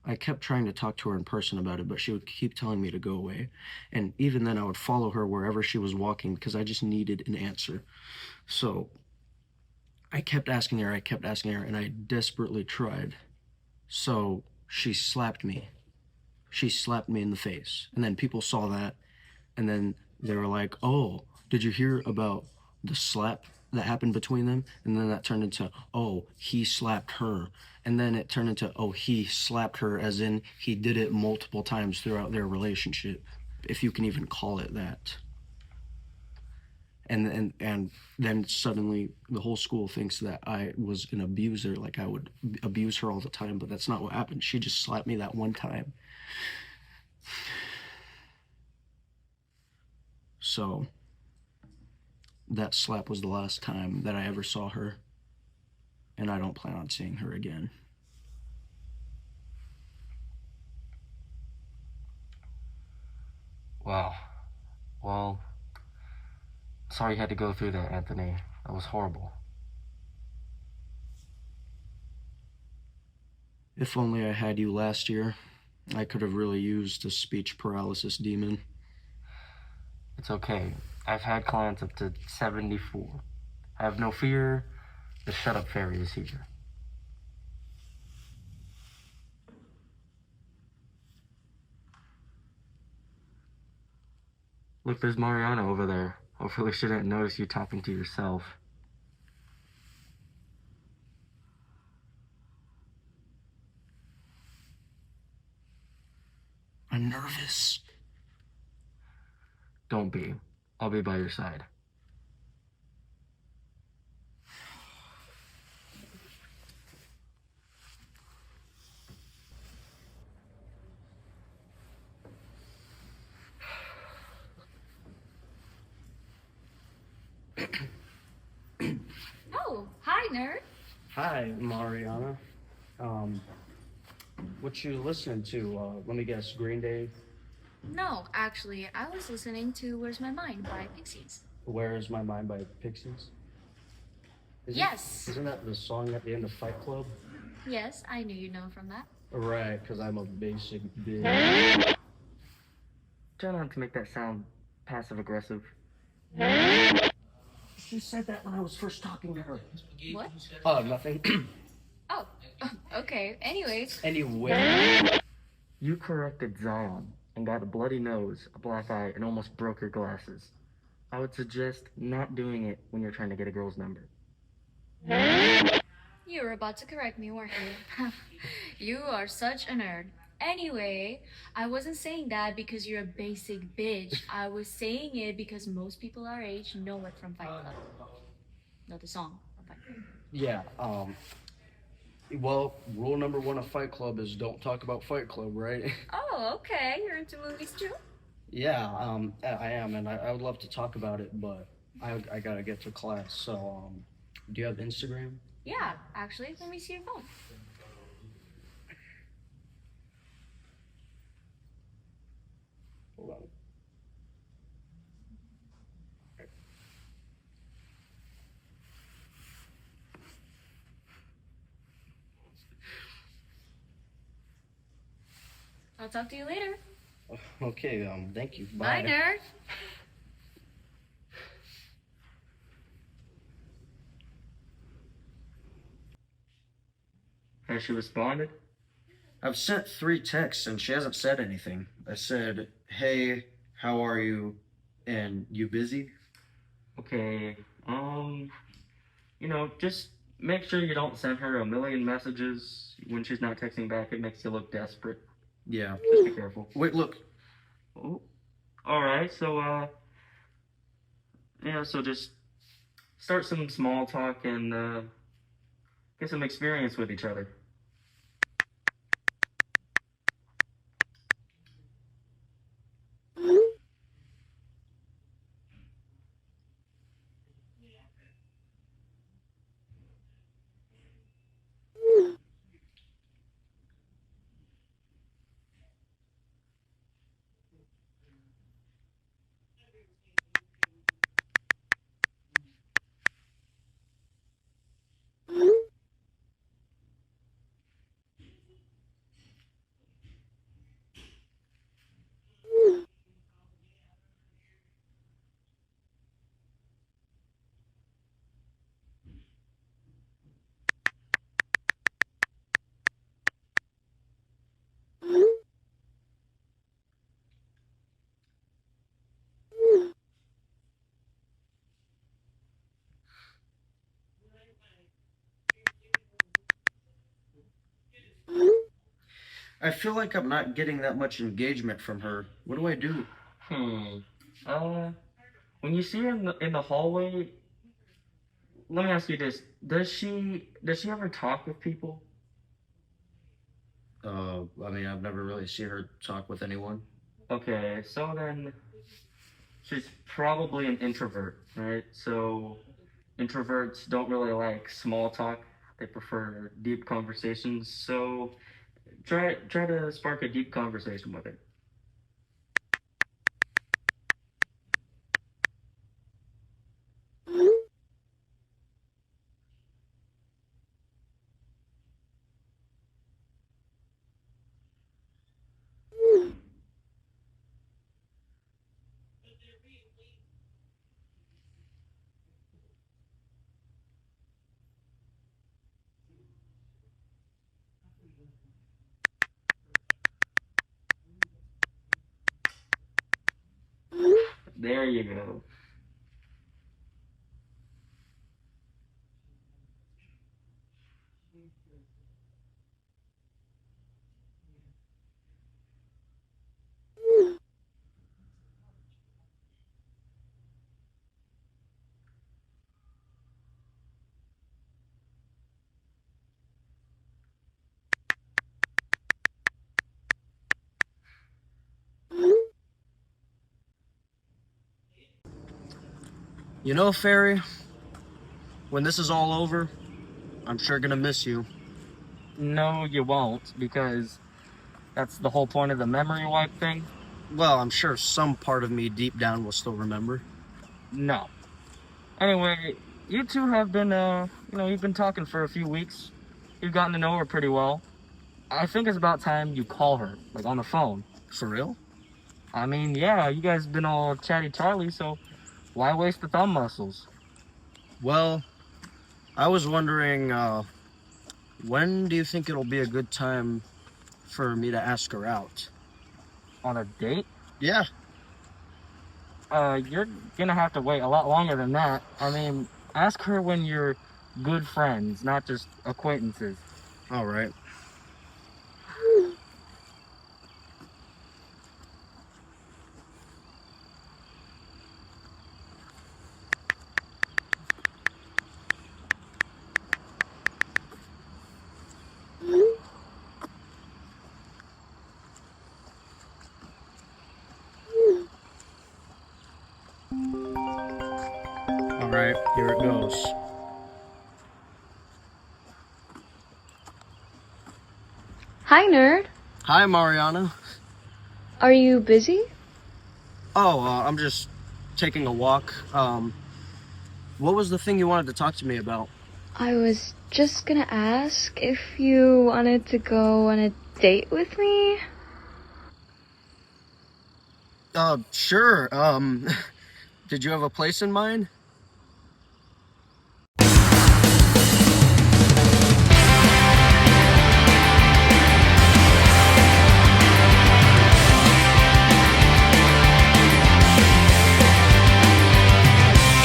I kept trying to talk to her in person about it, but she would keep telling me to go away. And even then, I would follow her wherever she was walking because I just needed an answer. So I kept asking her, and I desperately tried. So she slapped me. She slapped me in the face. And then people saw that, and then they were like, "Oh, did you hear about the slap that happened between them?" And then that turned into, "Oh, he slapped her." And then it turned into, "Oh, he slapped her," as in he did it multiple times throughout their relationship, if you can even call it that. And then suddenly the whole school thinks that I was an abuser, like I would abuse her all the time, but that's not what happened. She just slapped me that one time. So that slap was the last time that I ever saw her, and I don't plan on seeing her again. Wow. Well, sorry you had to go through that, Anthony. That was horrible. If only I had you last year, I could have really used a speech paralysis demon. It's okay. I've had clients up to 74. Have no fear. The shut up fairy is here. Look, there's Mariana over there. Hopefully she didn't notice you talking to yourself. I'm nervous. Don't be. I'll be by your side. Oh, hi, nerd. Hi, Mariana. What you listening to? Let me guess, Green Day? No, actually, I was listening to Where's My Mind by Pixies. Where Is My Mind by Pixies? Yes. Isn't that the song at the end of Fight Club? Yes, I knew you'd know from that. Right, because I'm a basic bitch. Try not to make that sound passive aggressive. She said that when I was first talking to her. What? Oh, nothing. Oh, okay. Anyways. Anyway. You corrected Zion and got a bloody nose, a black eye, and almost broke your glasses. I would suggest not doing it when you're trying to get a girl's number. You were about to correct me, weren't you? You are such a nerd. Anyway, I wasn't saying that because you're a basic bitch. I was saying it because most people our age know it from Fight Club. No, the song from Fight Club. Yeah. Well, rule number one of Fight Club is don't talk about Fight Club, right? Oh, okay. You're into movies too? Yeah. I am, and I would love to talk about it, but I gotta get to class. So, do you have Instagram? Yeah, actually, let me see your phone. Hold on. I'll talk to you later. Okay. Thank you. Bye, nerd. Has she responded? I've sent 3 texts and she hasn't said anything. I said, "Hey, how are you?" And "You busy?" Okay, just make sure you don't send her a million messages when she's not texting back. It makes you look desperate. Yeah. Just be careful. Wait, look. Oh, all right. So, so just start some small talk and get some experience with each other. I feel like I'm not getting that much engagement from her. What do I do? Hmm. When you see her in the hallway, let me ask you this: does she ever talk with people? I mean, I've never really seen her talk with anyone. Okay, so then she's probably an introvert, right? So introverts don't really like small talk. They prefer deep conversations. So try to spark a deep conversation with her. There you go. You know, Fairy, when this is all over, I'm sure gonna miss you. No, you won't, because that's the whole point of the memory wipe thing. Well, I'm sure some part of me deep down will still remember. No. Anyway, you two have been, you've been talking for a few weeks. You've gotten to know her pretty well. I think it's about time you call her, like on the phone. For real? I mean, yeah, you guys been all chatty Charlie, so why waste the thumb muscles? Well, I was wondering, when do you think it'll be a good time for me to ask her out? On a date? Yeah. You're gonna have to wait a lot longer than that. I mean, ask her when you're good friends, not just acquaintances. All right. right, here it goes. Hi, nerd. Hi, Mariana. Are you busy? Oh, I'm just taking a walk. What was the thing you wanted to talk to me about? I was just gonna ask if you wanted to go on a date with me. Sure. Did you have a place in mind?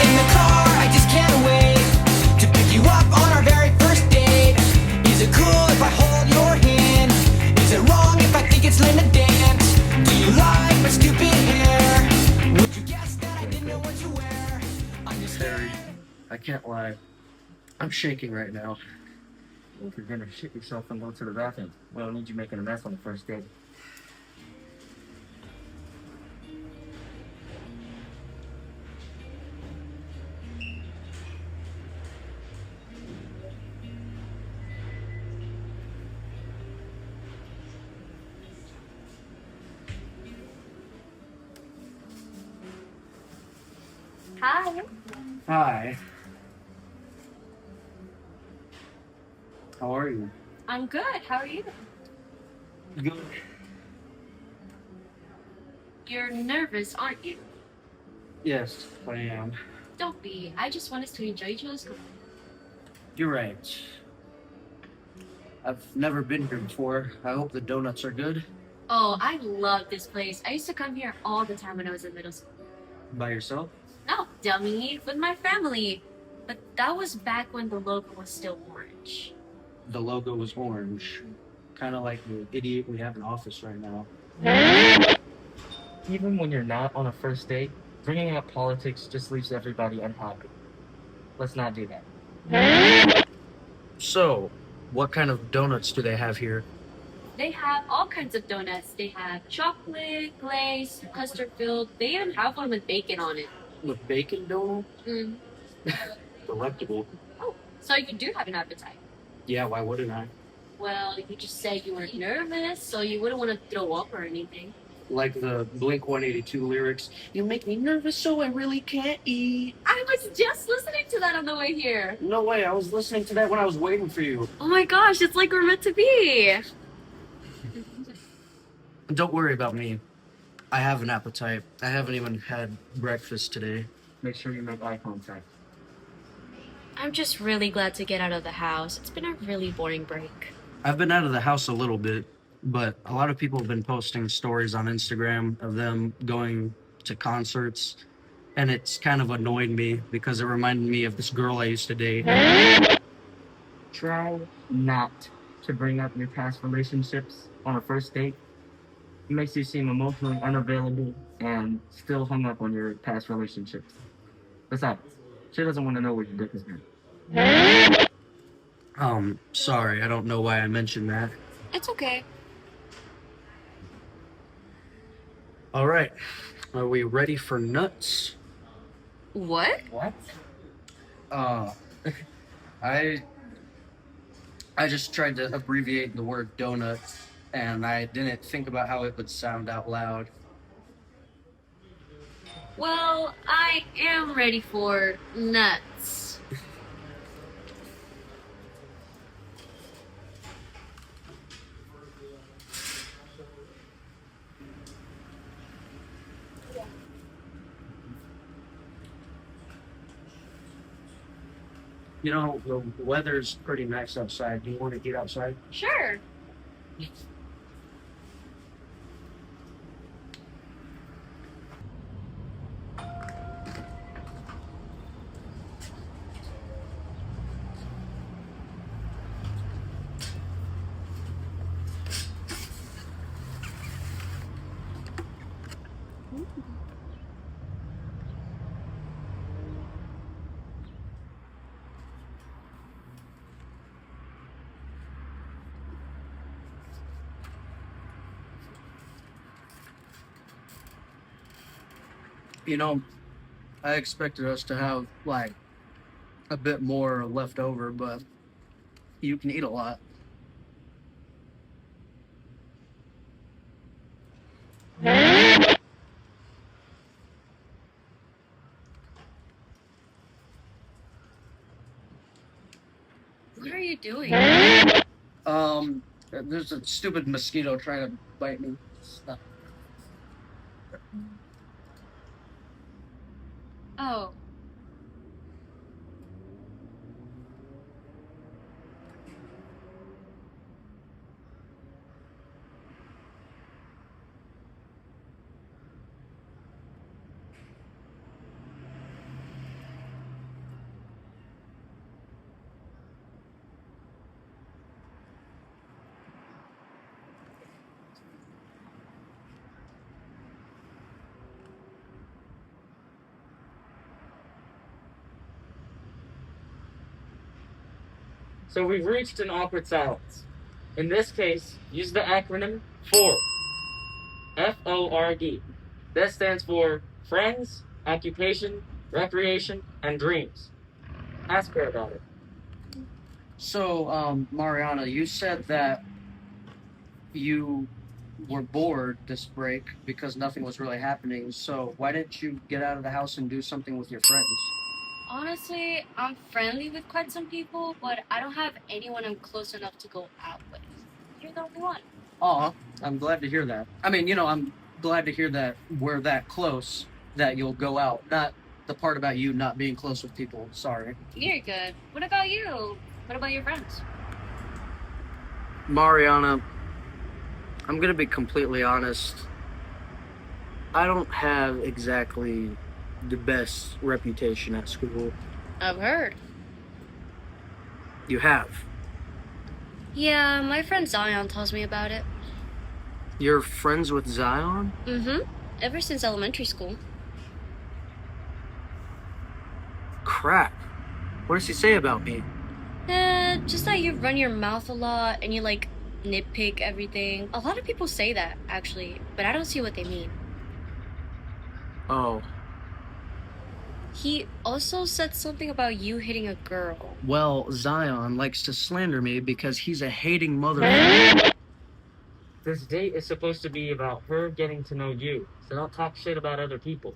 In the car, I just can't wait to pick you up on our very first date. Is it cool if I hold your hand? Is it wrong if I think it's lame to dance? Do you like my stupid hair? Would you guess that I didn't know what to wear? Harry, I can't lie. I'm shaking right now. If you're gonna shit yourself and go to the bathroom, we don't need you making a mess on the first date. Hi. Hi. How are you? I'm good. How are you? Good. You're nervous, aren't you? Yes, I am. Don't be. I just want us to enjoy each other's company. You're right. I've never been here before. I hope the donuts are good. Oh, I love this place. I used to come here all the time when I was in middle school. By yourself? No, dummy, with my family. But that was back when the logo was still orange. The logo was orange. Kind of like the idiot we have in office right now. Even when you're not on a first date, bringing up politics just leaves everybody unhappy. Let's not do that. So, what kind of donuts do they have here? They have all kinds of donuts. They have chocolate, glaze, custard filled. They even have one with bacon on it. With bacon donut? Mm. Delectable. Oh, so you do have an appetite. Yeah, why wouldn't I? Well, you just said you weren't nervous, so you wouldn't want to throw up or anything. Like the Blink 182 lyrics, you make me nervous so I really can't eat. I was just listening to that on the way here. No way, I was listening to that when I was waiting for you. Oh my gosh, it's like we're meant to be. Don't worry about me. I have an appetite. I haven't even had breakfast today. Make sure you make eye contact. I'm just really glad to get out of the house. It's been a really boring break. I've been out of the house a little bit, but a lot of people have been posting stories on Instagram of them going to concerts, and it's kind of annoyed me because it reminded me of this girl I used to date. Try not to bring up your past relationships on a first date. It makes you seem emotionally unavailable and still hung up on your past relationships. Besides, she doesn't want to know where your dick has been. Sorry, I don't know why I mentioned that. It's okay. All right, are we ready for nuts? What? What? I just tried to abbreviate the word donut, and I didn't think about how it would sound out loud. Well, I am ready for nuts. You know, the weather's pretty nice outside. Do you want to get outside? Sure. You know, I expected us to have, like, a bit more left over, but you can eat a lot. What are you doing? There's a stupid mosquito trying to bite me. Stop. Oh. So we've reached an awkward silence. In this case, use the acronym FORD. FORD. This stands for Friends, Occupation, Recreation, and Dreams. Ask her about it. So, Mariana, you said that you were bored this break because nothing was really happening. So why didn't you get out of the house and do something with your friends? Honestly, I'm friendly with quite some people, but I don't have anyone I'm close enough to go out with. You're the only one. Aw, I'm glad to hear that. I mean, I'm glad to hear that we're that close that you'll go out. Not the part about you not being close with people. Sorry. You're good. What about you? What about your friends? Mariana, I'm gonna be completely honest. I don't have exactly the best reputation at school. I've heard. You have. Yeah, my friend Zion tells me about it. You're friends with Zion? Mm-hmm. Ever since elementary school. Crap. What does he say about me? Just that you run your mouth a lot and you nitpick everything. A lot of people say that, actually, but I don't see what they mean. Oh. He also said something about you hitting a girl. Well, Zion likes to slander me because he's a hating mother. This date is supposed to be about her getting to know you, so don't talk shit about other people.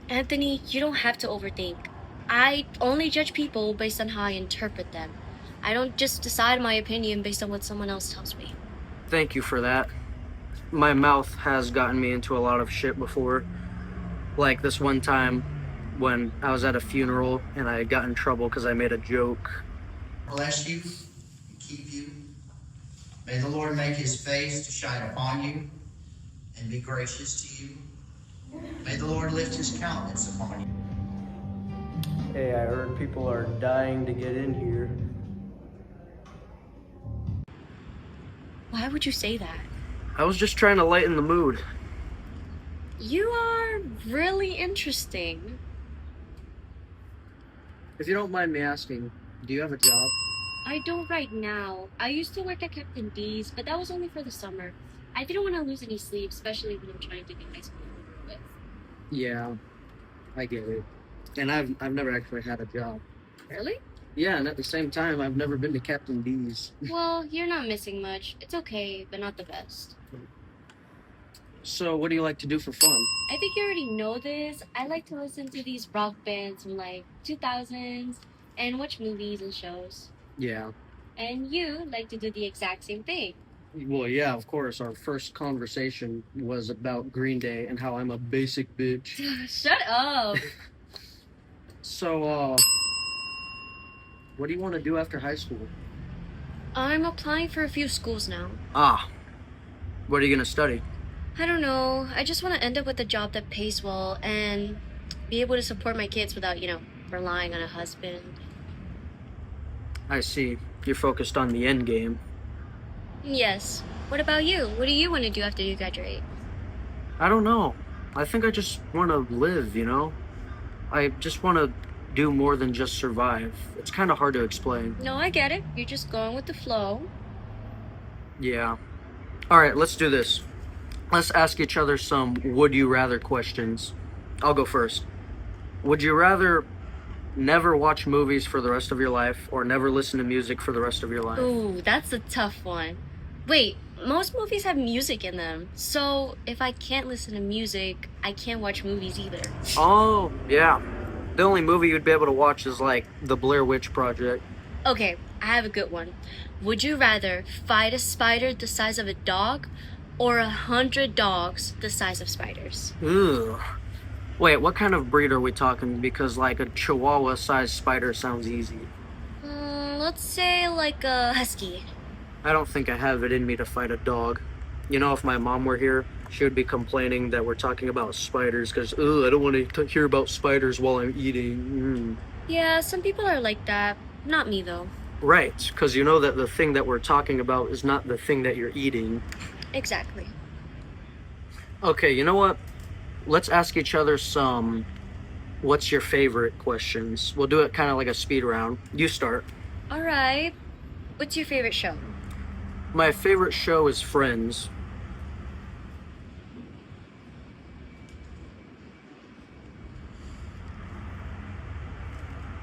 Anthony, you don't have to overthink. I only judge people based on how I interpret them. I don't just decide my opinion based on what someone else tells me. Thank you for that. My mouth has gotten me into a lot of shit before. Like this one time when I was at a funeral and I got in trouble because I made a joke. Bless you and keep you. May the Lord make his face to shine upon you and be gracious to you. May the Lord lift his countenance upon you. Hey, I heard people are dying to get in here. Why would you say that? I was just trying to lighten the mood. You are really interesting. If you don't mind me asking, do you have a job? I don't right now. I used to work at Captain D's, but that was only for the summer. I didn't want to lose any sleep, especially when I'm trying to get high school over with. Yeah, I get it. And I've never actually had a job. Really? Yeah, and at the same time, I've never been to Captain D's. Well, you're not missing much. It's okay, but not the best. So, what do you like to do for fun? I think you already know this. I like to listen to these rock bands from 2000s and watch movies and shows. Yeah. And you like to do the exact same thing. Well, yeah, of course. Our first conversation was about Green Day and how I'm a basic bitch. Shut up. So, what do you want to do after high school? I'm applying for a few schools now. Ah. What are you going to study? I don't know. I just want to end up with a job that pays well and be able to support my kids without, relying on a husband. I see. You're focused on the end game. Yes. What about you? What do you want to do after you graduate? I don't know. I think I just want to live, I just want to do more than just survive. It's kind of hard to explain. No, I get it. You're just going with the flow. Yeah. All right, let's do this. Let's ask each other some would you rather questions. I'll go first. Would you rather never watch movies for the rest of your life or never listen to music for the rest of your life? Ooh, that's a tough one. Wait, most movies have music in them. So if I can't listen to music, I can't watch movies either. Oh, yeah. The only movie you'd be able to watch is like The Blair Witch Project. Okay, I have a good one. Would you rather fight a spider the size of a dog or 100 dogs the size of spiders? Ugh. Wait, what kind of breed are we talking? Because like a chihuahua-sized spider sounds easy. Let's say like a husky. I don't think I have it in me to fight a dog. You know, if my mom were here, she would be complaining that we're talking about spiders because, I don't want to hear about spiders while I'm eating. Yeah, some people are like that. Not me though. Right, because you know that the thing that we're talking about is not the thing that you're eating. Exactly. Okay, you know what? Let's ask each other some what's your favorite questions. We'll do it kind of like a speed round. You start. All right. What's your favorite show? My favorite show is Friends.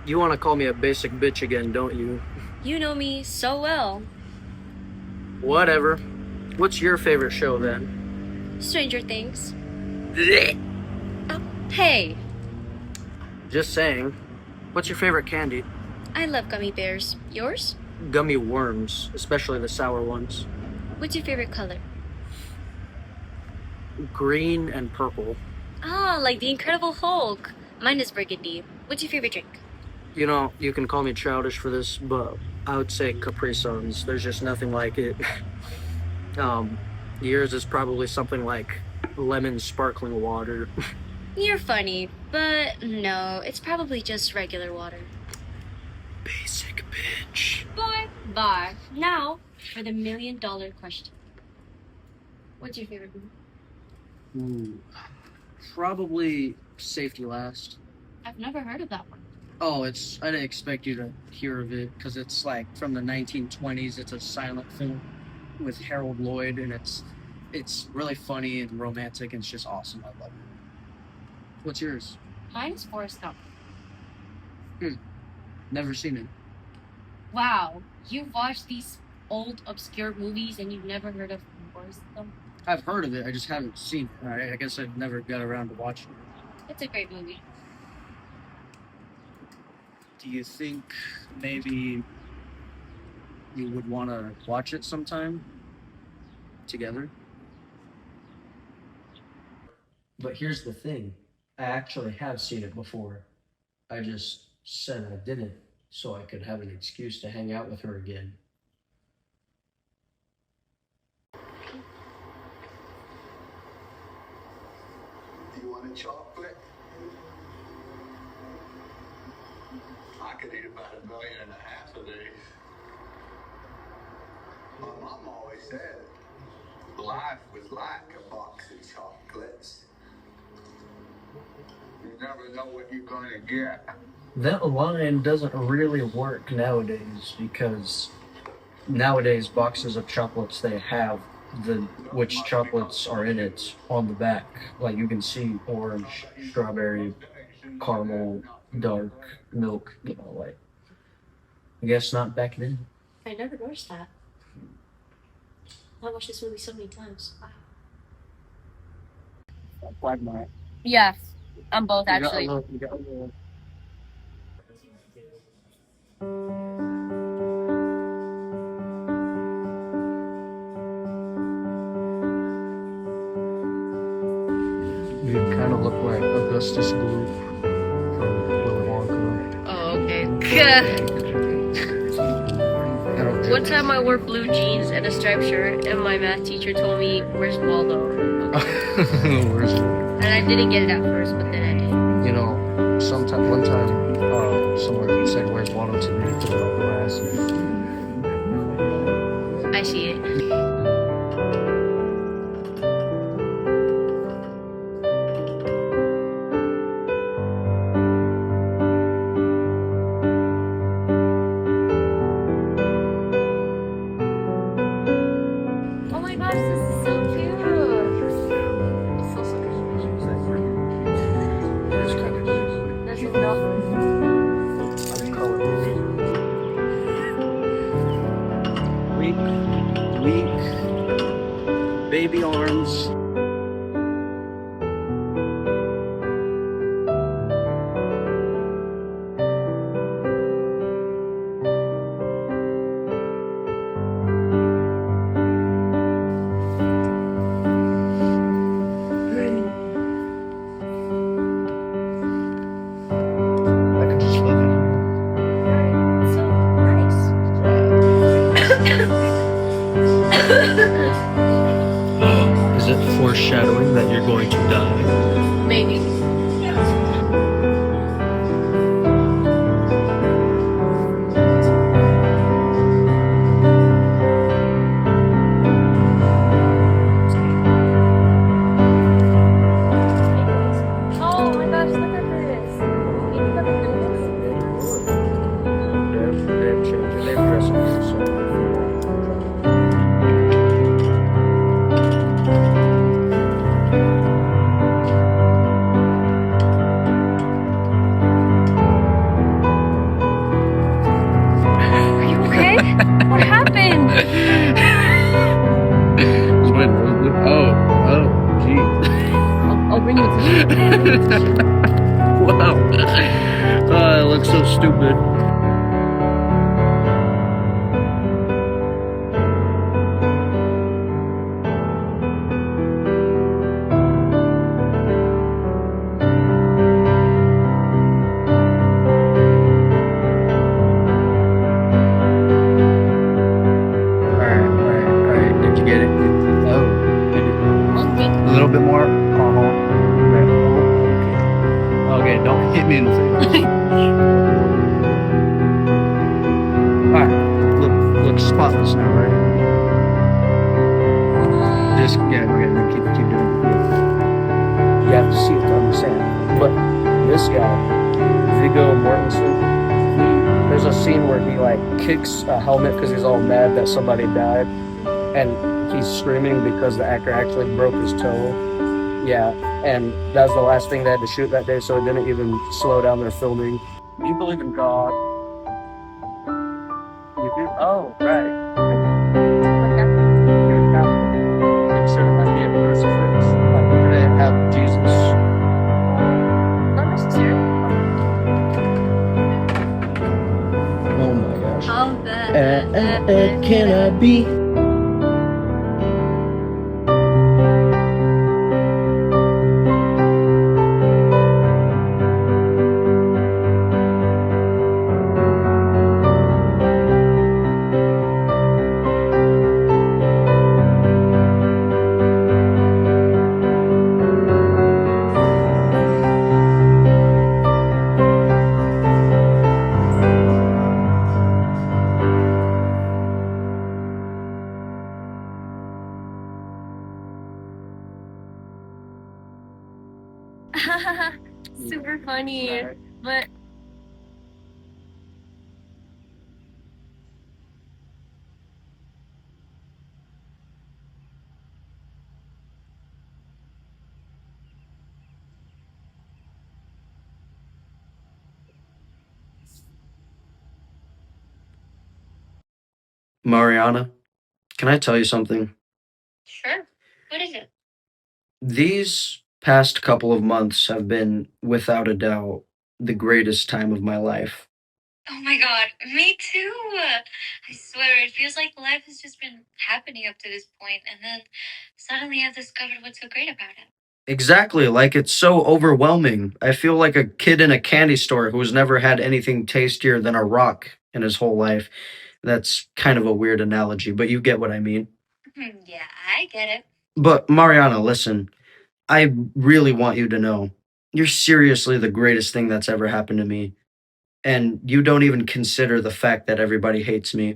You want to call me a basic bitch again, don't you? You know me so well. Whatever. What's your favorite show then? Stranger Things. Oh, hey, Just saying. What's your favorite candy? I love gummy bears. Yours? Gummy worms, especially the sour ones. What's your favorite color? Green and purple. Ah, like the Incredible Hulk. Mine is burgundy. What's your favorite drink? You know, you can call me childish for this, but I would say Capri Suns. There's just nothing like it. Yours is probably something like lemon sparkling water. You're funny, but no, it's probably just regular water. Basic bitch. Bye. Now, for the $1 million question. What's your favorite movie? Ooh, probably Safety Last. I've never heard of that one. Oh, I didn't expect you to hear of it because it's like from the 1920s. It's a silent film with Harold Lloyd, and it's really funny and romantic, and it's just awesome. I love it. What's yours? Mine's Forrest Gump. Never seen it. Wow, you've watched these old, obscure movies and you've never heard of Forrest Gump? I've heard of it. I just haven't seen it. I guess I've never got around to watching it. It's a great movie. Do you think maybe you would want to watch it sometime together? But here's the thing. I actually have seen it before. I just said I didn't, so I could have an excuse to hang out with her again. You want a chocolate? I could eat about 1.5 million of these. My mom always said life was like a box of chocolates. You never know what you're going to get. That line doesn't really work nowadays because nowadays boxes of chocolates, they have which chocolates are in it on the back. Like you can see orange, strawberry, caramel, dark, milk, like. I guess not back then. I never noticed that. I watched this movie so many times. Wow. Quagmire. Yeah, I'm both actually. You got a little- You kind of look like Augustus Gloop from Willy Wonka. Oh, okay. I don't One time I wore blue jeans and a striped shirt, and my math teacher told me, "Where's Waldo?" Where's And I didn't get it at first, but then I did. You know, one time, someone said, "Where's Waldo?" to me because of my glasses. I see it. Oh my gosh, this is so cute. weak, baby arms. I could just live in here. So nice. Is it foreshadowing that you're going to die? Maybe. Oh my gosh, look at this. You think I can do this? They're changing their dressing, so. Are you okay? What happened? Oh, gee. I'll bring you a tissue. Wow. It looks so stupid. Alright. Did you get it? Oh. A little bit more. Okay, don't hit me in the face. Alright, look spotless now, right? Just, yeah, okay, then keep doing it. You have to see it to understand. But this guy, Viggo Mortensen, there's a scene where he, like, kicks a helmet because he's all mad that somebody died. And he's screaming because the actor actually broke his toe. Yeah, and that was the last thing they had to shoot that day, so it didn't even slow down their filming. Do you believe in God? You do? Oh, right. You're Catholic. And shouldn't that be a crucifix? Like, do they have Jesus? Not necessarily. Oh my gosh. How bad Can I be? Super funny. But Mariana, can I tell you something? sure. What is it? These past couple of months have been, without a doubt, the greatest time of my life. Oh my god, me too. I swear, it feels like life has just been happening up to this point, and then suddenly I've discovered what's so great about it. Exactly, like it's so overwhelming. I feel like a kid in a candy store who's never had anything tastier than a rock in his whole life. That's kind of a weird analogy, but you get what I mean. Yeah, I get it. But Mariana, listen, I really want you to know you're seriously the greatest thing that's ever happened to me. And you don't even consider the fact that everybody hates me.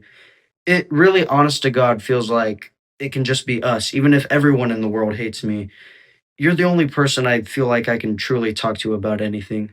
It really, honest to God, feels like it can just be us, even if everyone in the world hates me. You're the only person I feel like I can truly talk to about anything.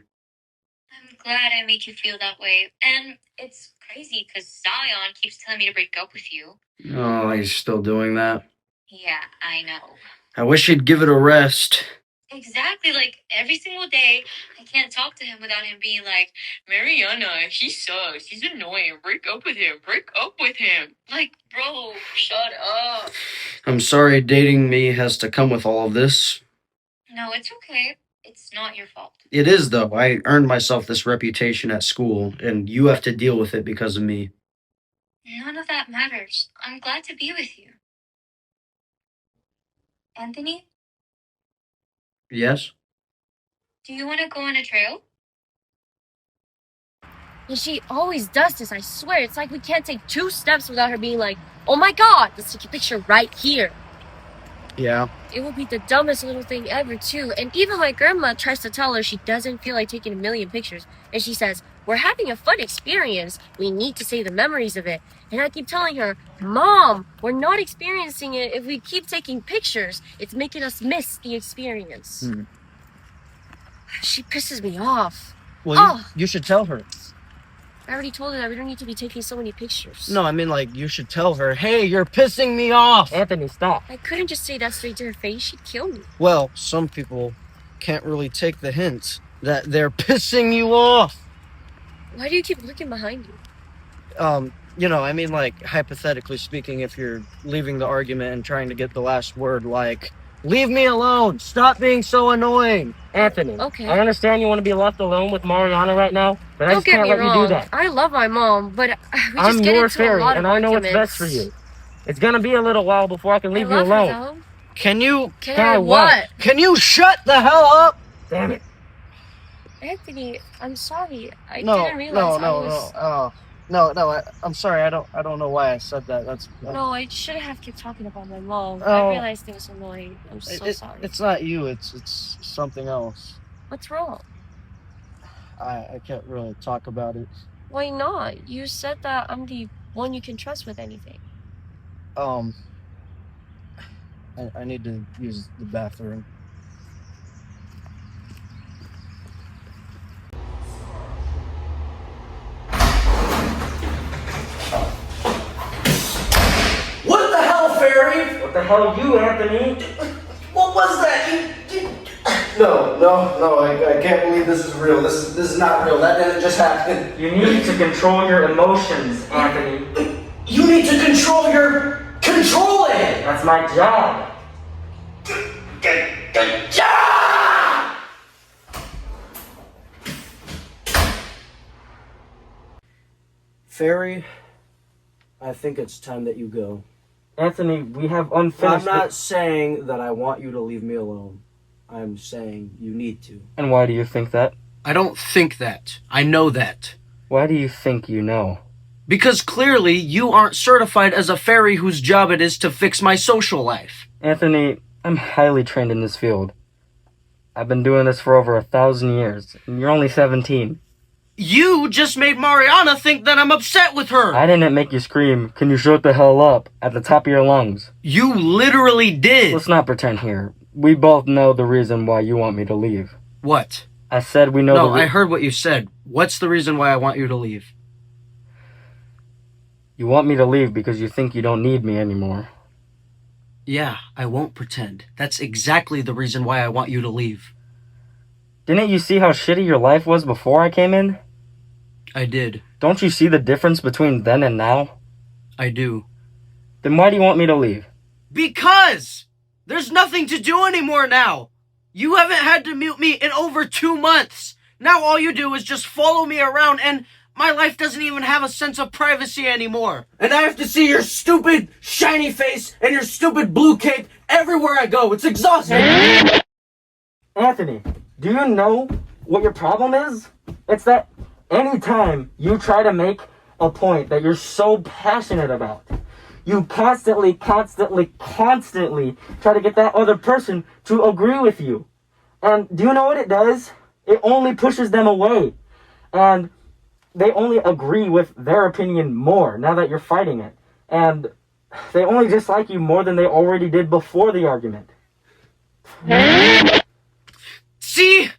I'm glad I made you feel that way. And it's crazy because Zion keeps telling me to break up with you. Oh, he's still doing that. Yeah, I know. I wish he'd give it a rest. Exactly, like every single day, I can't talk to him without him being like, Mariana, he sucks, he's annoying, break up with him, break up with him. Like, bro, shut up. I'm sorry dating me has to come with all of this. No, it's okay. It's not your fault. It is, though. I earned myself this reputation at school, and you have to deal with it because of me. None of that matters. I'm glad to be with you. Anthony, Yes? do you want to go on a trail? And she always does this, I swear. It's like we can't take 2 steps without her being like, oh my god, let's take a picture right here. Yeah. It would be the dumbest little thing ever, too. And even my grandma tries to tell her she doesn't feel like taking a million pictures. And she says, we're having a fun experience. We need to save the memories of it. And I keep telling her, Mom, we're not experiencing it if we keep taking pictures. It's making us miss the experience. She pisses me off. Well, you should tell her. I already told her that we don't need to be taking so many pictures. No, I mean, like, you should tell her, hey, you're pissing me off! Anthony, stop. I couldn't just say that straight to her face. She'd kill me. Well, some people can't really take the hint that they're pissing you off. Why do you keep looking behind you? I mean, like, hypothetically speaking, if you're leaving the argument and trying to get the last word, like, leave me alone! Stop being so annoying! Anthony, Okay. I understand you want to be left alone with Mariana right now, but I just can't let you do that. I love my mom, but we just I'm get your into a fairy, lot of and I know what's arguments. best for you. It's gonna be a little while before I can leave you I love alone. her, though. Can you... Can I what? Can you shut the hell up? Damn it. Anthony, I'm sorry. I didn't realize I was... I'm sorry. I don't know why I said that. That's No, I shouldn't have kept talking about my mom. Oh. I realized it was annoying. I'm so sorry. It's not you. It's something else. What's wrong? I can't really talk about it. Why not? You said that I'm the one you can trust with anything. I need to use the bathroom. What the hell, Fairy? What the hell are you, Anthony? What was that? No, I can't believe this is real. This is not real. That didn't just happen. You need to control your emotions, Anthony. You need to control your controlling! That's my job. Good job! Fairy, I think it's time that you go. Anthony, we have I'm unfinished... not saying that I want you to leave me alone. I'm saying you need to. And why do you think that? I don't think that. I know that. Why do you think you know? Because clearly you aren't certified as a fairy whose job it is to fix my social life. Anthony, I'm highly trained in this field. I've been doing this for over 1,000 years, and you're only 17. You just made Mariana think that I'm upset with her. I didn't make you scream, "Can you shut the hell up?" at the top of your lungs. You literally did. Let's not pretend here. We both know the reason why you want me to leave. What? I said we know No, I heard what you said. What's the reason why I want you to leave? You want me to leave because you think you don't need me anymore. Yeah, I won't pretend. That's exactly the reason why I want you to leave. Didn't you see how shitty your life was before I came in? I did. Don't you see the difference between then and now? I do. Then why do you want me to leave? Because! There's nothing to do anymore now! You haven't had to mute me in over 2 months! Now all you do is just follow me around and my life doesn't even have a sense of privacy anymore. And I have to see your stupid, shiny face and your stupid blue cape everywhere I go. It's exhausting! Anthony, do you know what your problem is? It's that anytime you try to make a point that you're so passionate about, you constantly try to get that other person to agree with you. And do you know what it does? It only pushes them away. And they only agree with their opinion more now that you're fighting it. And they only dislike you more than they already did before the argument. See?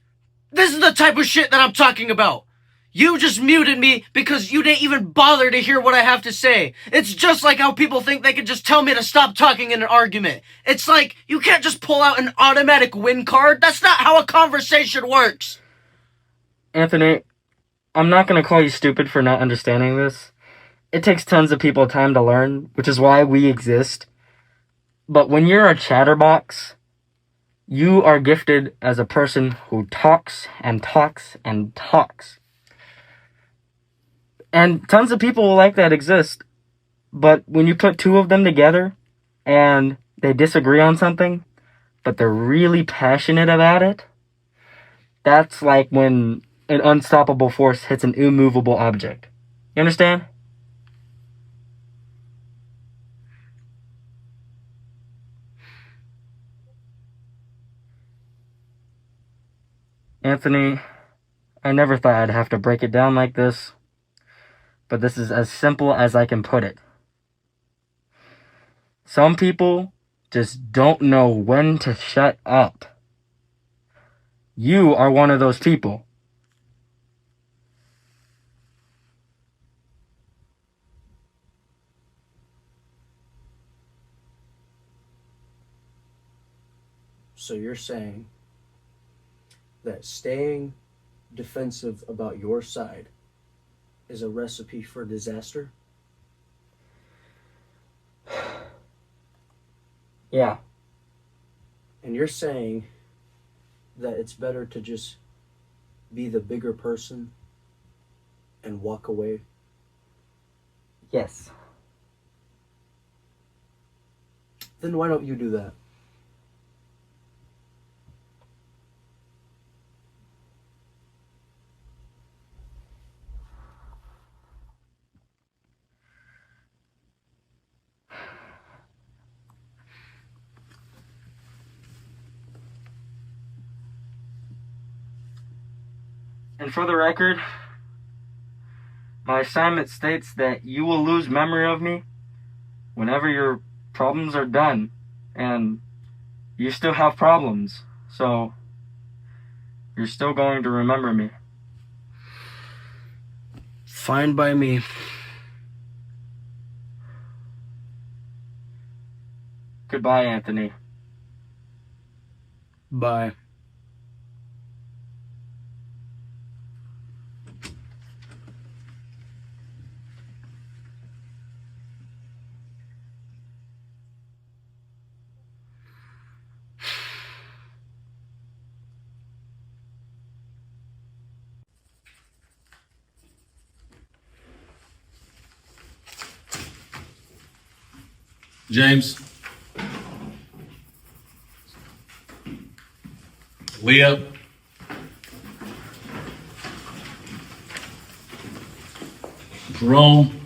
This is the type of shit that I'm talking about. You just muted me because you didn't even bother to hear what I have to say. It's just like how people think they can just tell me to stop talking in an argument. It's like, you can't just pull out an automatic win card. That's not how a conversation works. Anthony, I'm not going to call you stupid for not understanding this. It takes tons of people time to learn, which is why we exist. But when you're a chatterbox, you are gifted as a person who talks and talks and talks. And tons of people like that exist. But when you put two of them together and they disagree on something, but they're really passionate about it, that's like when an unstoppable force hits an immovable object. You understand? Anthony, I never thought I'd have to break it down like this, but this is as simple as I can put it. Some people just don't know when to shut up. You are one of those people. So you're saying that staying defensive about your side is a recipe for disaster? Yeah. And you're saying that it's better to just be the bigger person and walk away? Yes. Then why don't you do that? And for the record, my assignment states that you will lose memory of me whenever your problems are done. And you still have problems, so you're still going to remember me. Fine by me. Goodbye, Anthony. Bye. James. Leah. Jerome.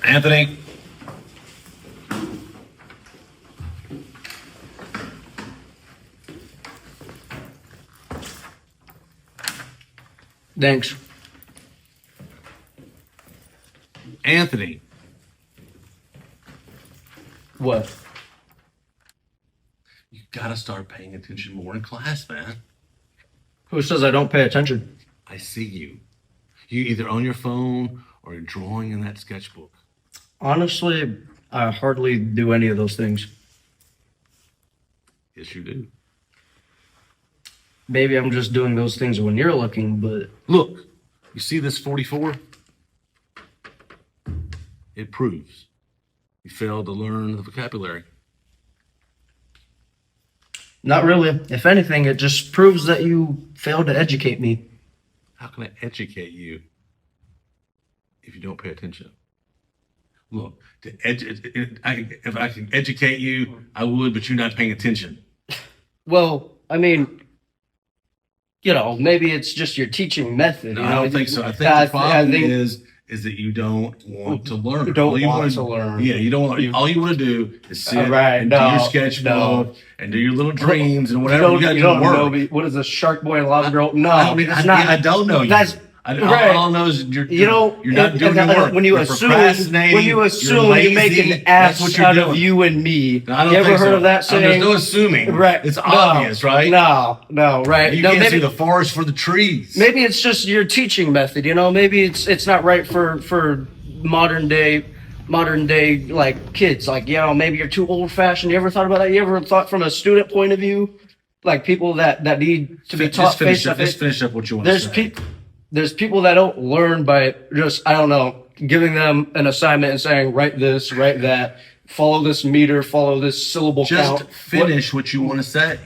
Anthony. Thanks. Anthony. What? You gotta start paying attention more in class, man. Who says I don't pay attention? I see you. You either on your phone or you're drawing in that sketchbook. Honestly, I hardly do any of those things. Yes, you do. Maybe I'm just doing those things when you're looking, but... Look, you see this 44? It proves you failed to learn the vocabulary. Not really. If anything, it just proves that you failed to educate me. How can I educate you if you don't pay attention? Look, if I can educate you, I would, but you're not paying attention. Well, I mean, maybe it's just your teaching method. No, I don't think so. I think the problem is that you don't want to learn. Don't want to learn. Yeah, you don't want. All you want to do is sit and do no, your sketchbook and do your little dreams and whatever you got you to don't work. know me. What is a shark boy and lava girl? No, I don't know you. All I know is you're not doing your work. When you You're assume, procrastinating, you you're make lazy. an That's what ass you're out of doing. you and me. No, I don't you ever think heard so. of that saying? There's no assuming. Right. It's obvious, right? No, right. You no, can't maybe, see the forest for the trees. Maybe it's just your teaching method. Maybe it's not right for modern day like kids. Like maybe you're too old fashioned. You ever thought about that? You ever thought from a student point of view, like people that need to be taught face to face? Just finish up what you want to say. There's people that don't learn by just, I don't know, giving them an assignment and saying, write this, write that, follow this meter, follow this syllable count. Just finish what you want to say.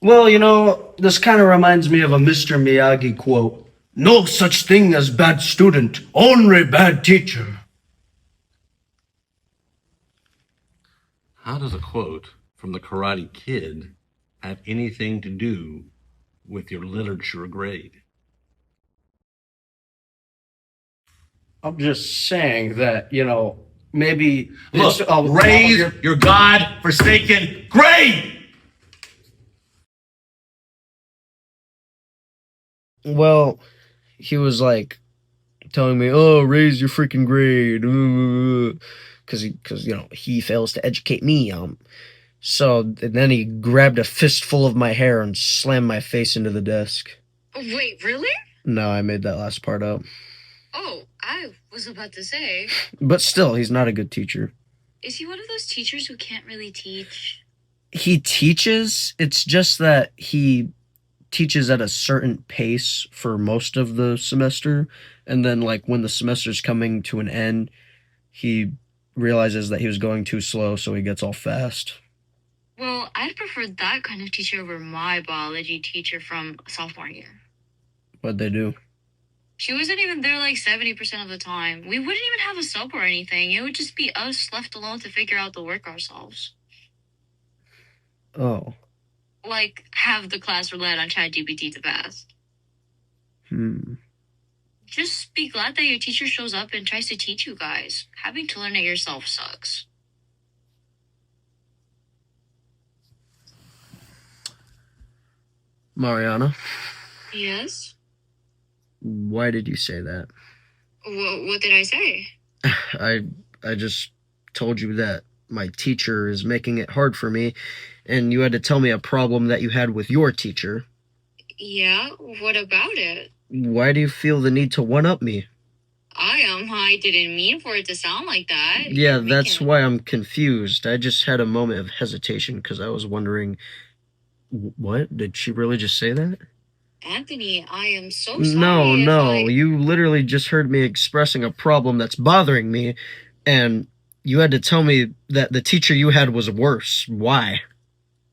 Well, this kind of reminds me of a Mr. Miyagi quote. No such thing as bad student, only bad teacher. How does a quote from the Karate Kid have anything to do with your literature grade? I'm just saying that, maybe... Look, raise your God-forsaken grade! Well, he was like telling me, "Oh, raise your freaking grade," because he fails to educate me. So and then he grabbed a fistful of my hair and slammed my face into the desk. Wait, really? No, I made that last part up. Oh, I was about to say. But still, he's not a good teacher. Is he one of those teachers who can't really teach? He teaches. It's just that he teaches at a certain pace for most of the semester, and then when the semester's coming to an end, he realizes that he was going too slow, so he gets all fast. Well, I'd prefer that kind of teacher over my biology teacher from sophomore year. What'd they do? She wasn't even there 70% of the time. We wouldn't even have a sub or anything. It would just be us left alone to figure out the work ourselves. Oh. Have the class relied on ChatGPT to pass. Just be glad that your teacher shows up and tries to teach you guys. Having to learn it yourself sucks. Mariana, Yes? why did you say that? What did I say? I just told you that my teacher is making it hard for me, and you had to tell me a problem that you had with your teacher. Yeah? What about it? Why do you feel the need to one-up me? I didn't mean for it to sound like that. Yeah, that's why I'm confused. I just had a moment of hesitation because I was wondering, what? Did she really just say that? Anthony, I am so sorry. No, you literally just heard me expressing a problem that's bothering me, and you had to tell me that the teacher you had was worse. Why?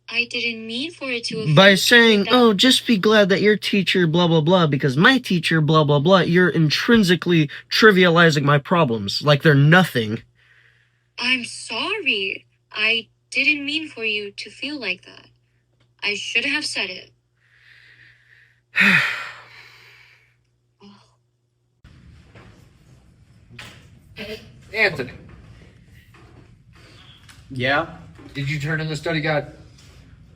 I didn't mean for it to... By saying, oh, just be glad that your teacher blah blah blah because my teacher blah blah blah, you're intrinsically trivializing my problems like they're nothing. I'm sorry. I didn't mean for you to feel like that. I should have said it. Anthony. Yeah? Did you turn in the study guide?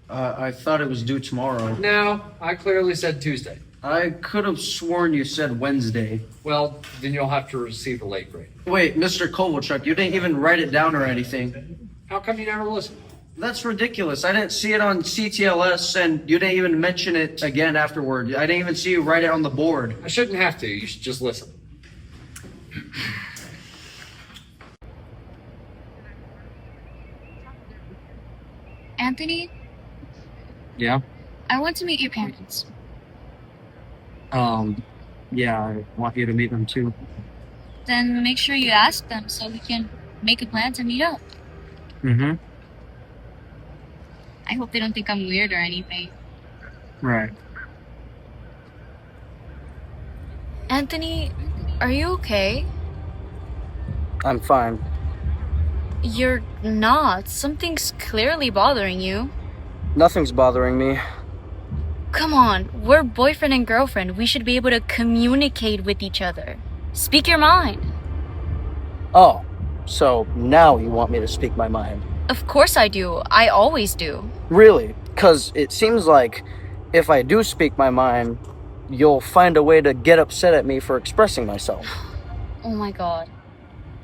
I thought it was due tomorrow. No, I clearly said Tuesday. I could have sworn you said Wednesday. Well, then you'll have to receive the late grade. Wait, Mr. Kovalchuk, you didn't even write it down or anything. How come you never listen? That's ridiculous. I didn't see it on CTLS, and you didn't even mention it again afterward. I didn't even see you write it on the board. I shouldn't have to. You should just listen. Anthony, Yeah? I want to meet your parents. Yeah, I want you to meet them too. Then make sure you ask them so we can make a plan to meet up. Mm-hmm. I hope they don't think I'm weird or anything. Right. Anthony, are you okay? I'm fine. You're not. Something's clearly bothering you. Nothing's bothering me. Come on, we're boyfriend and girlfriend. We should be able to communicate with each other. Speak your mind. Oh, so now you want me to speak my mind? Of course I do. I always do. Really? Because it seems like if I do speak my mind, you'll find a way to get upset at me for expressing myself. Oh my god.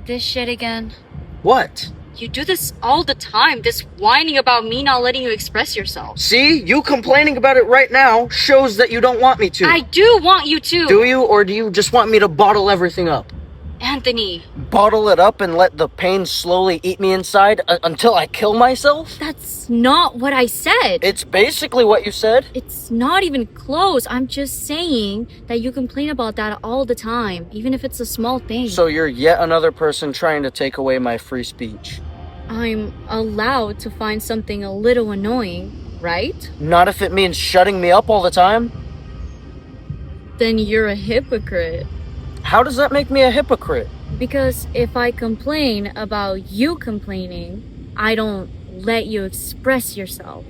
This shit again. What? You do this all the time, this whining about me not letting you express yourself. See? You complaining about it right now shows that you don't want me to. I do want you to. Do you, or do you just want me to bottle everything up? Anthony. Bottle it up and let the pain slowly eat me inside until I kill myself? That's not what I said. It's basically what you said. It's not even close. I'm just saying that you complain about that all the time, even if it's a small thing. So you're yet another person trying to take away my free speech. I'm allowed to find something a little annoying, right? Not if it means shutting me up all the time. Then you're a hypocrite. How does that make me a hypocrite? Because if I complain about you complaining, I don't let you express yourself.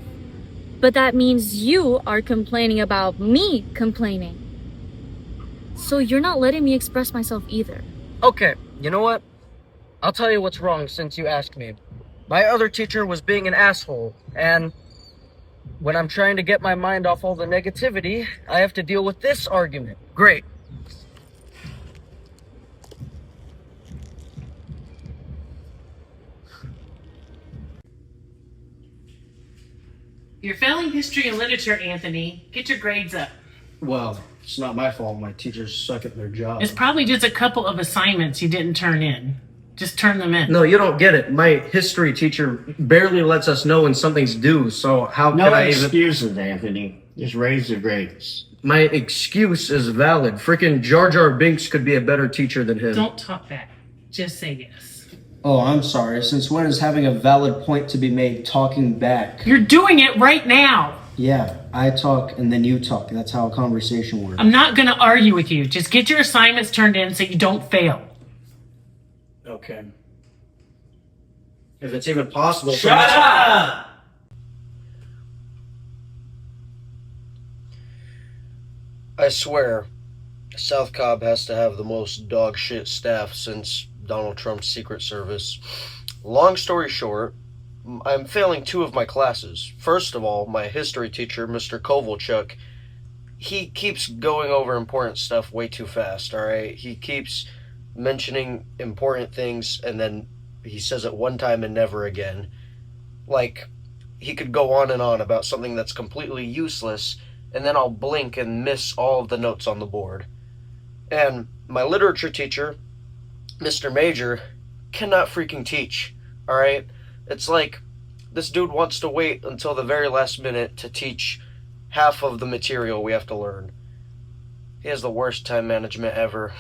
But that means you are complaining about me complaining. So you're not letting me express myself either. Okay, you know what? I'll tell you what's wrong since you asked me. My other teacher was being an asshole, and when I'm trying to get my mind off all the negativity, I have to deal with this argument. Great. You're failing history and literature, Anthony. Get your grades up. Well, it's not my fault. My teachers suck at their job. It's probably just a couple of assignments you didn't turn in. Just turn them in. No, you don't get it. My history teacher barely lets us know when something's due, so how No can I even... excuses, Anthony. Just raise the grades. My excuse is valid. Frickin' Jar Jar Binks could be a better teacher than him. Don't talk back. Just say yes. Oh, I'm sorry. Since when is having a valid point to be made talking back? You're doing it right now. Yeah, I talk and then you talk. That's how a conversation works. I'm not going to argue with you. Just get your assignments turned in so you don't fail. Okay. If it's even possible... Shut up! I swear, South Cobb has to have the most dog shit staff since Donald Trump's Secret Service. Long story short, I'm failing 2 of my classes. First of all, my history teacher, Mr. Kovalchuk, he keeps going over important stuff way too fast, alright? He keeps mentioning important things and then he says it one time and never again. Like, he could go on and on about something that's completely useless and then I'll blink and miss all of the notes on the board. And my literature teacher, Mr. Major, cannot freaking teach, alright? It's like this dude wants to wait until the very last minute to teach half of the material we have to learn. He has the worst time management ever.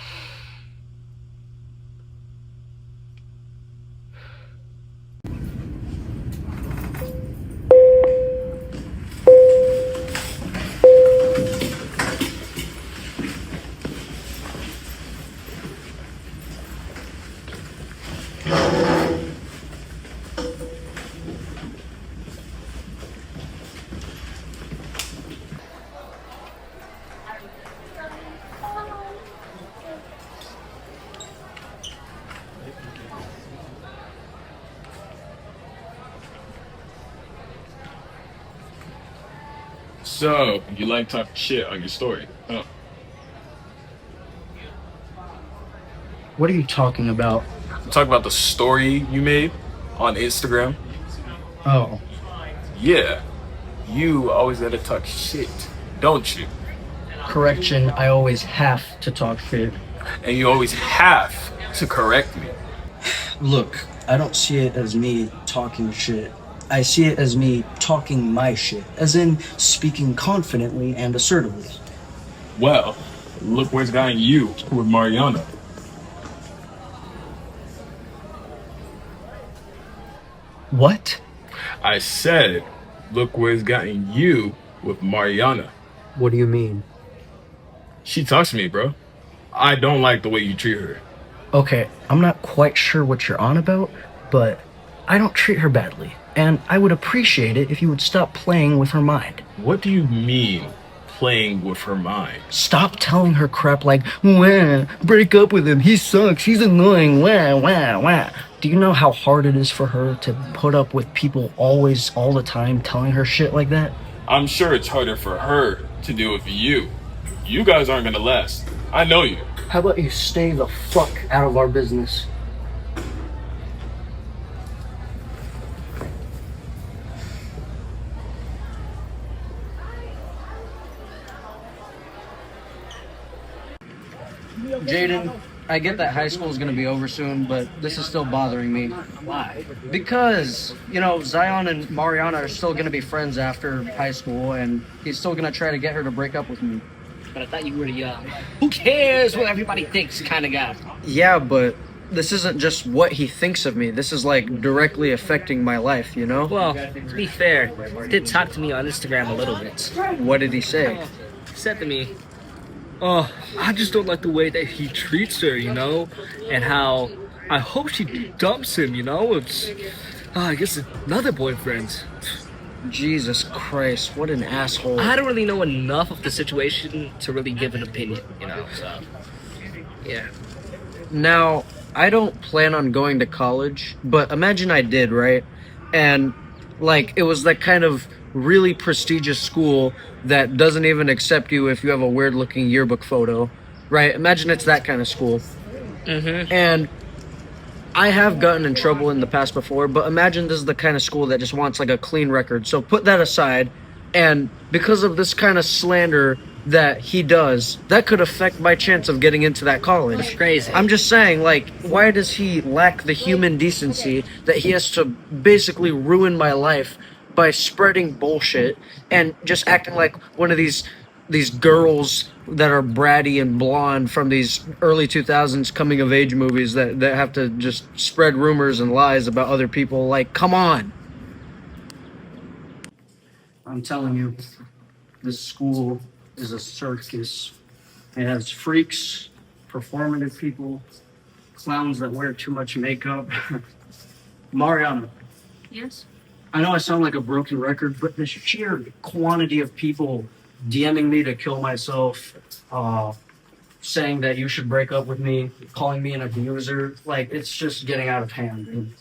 So, you like talking shit on your story, huh? What are you talking about? Talk about the story you made on Instagram. Oh. Yeah. You always gotta talk shit, don't you? Correction, I always have to talk shit. And you always have to correct me. Look, I don't see it as me talking shit. I see it as me talking my shit, as in speaking confidently and assertively. Well, look where it's gotten you with Mariana. What? I said, look where it's gotten you with Mariana. What do you mean? She talks to me, bro. I don't like the way you treat her. Okay, I'm not quite sure what you're on about, but I don't treat her badly. And I would appreciate it if you would stop playing with her mind. What do you mean, playing with her mind? Stop telling her crap like, wah, break up with him, he sucks, he's annoying, wah, wah, wah. Do you know how hard it is for her to put up with people always, all the time, telling her shit like that? I'm sure it's harder for her to deal with you. You guys aren't gonna last. I know you. How about you stay the fuck out of our business? Jaden, I get that high school is going to be over soon, but this is still bothering me. Why? Because, Zion and Mariana are still going to be friends after high school, and he's still going to try to get her to break up with me. But I thought you were the who cares what everybody thinks kind of guy. Yeah, but this isn't just what he thinks of me. This is, directly affecting my life, you know? Well, to be fair, he did talk to me on Instagram a little bit. What did he say? He said to me, I just don't like the way that he treats her, and how I hope she dumps him, It's, I guess another boyfriend. Jesus Christ, what an asshole. I don't really know enough of the situation to really give an opinion, so, yeah. Now, I don't plan on going to college, but imagine I did, right? And, it was that kind of really prestigious school that doesn't even accept you if you have a weird-looking yearbook photo, right? Imagine it's that kind of school. Mm-hmm. And I have gotten in trouble in the past before, but imagine this is the kind of school that just wants, a clean record. So put that aside, and because of this kind of slander that he does, that could affect my chance of getting into that college. That's crazy. I'm just saying, why does he lack the human decency that he has to basically ruin my life by spreading bullshit and just acting like one of these girls that are bratty and blonde from these early 2000s coming of age movies that have to just spread rumors and lies about other people. Come on. I'm telling you, this school is a circus. It has freaks, performative people, clowns that wear too much makeup. Mariana, Yes? I know I sound like a broken record, but the sheer quantity of people DMing me to kill myself, saying that you should break up with me, calling me an abuser, it's just getting out of hand. And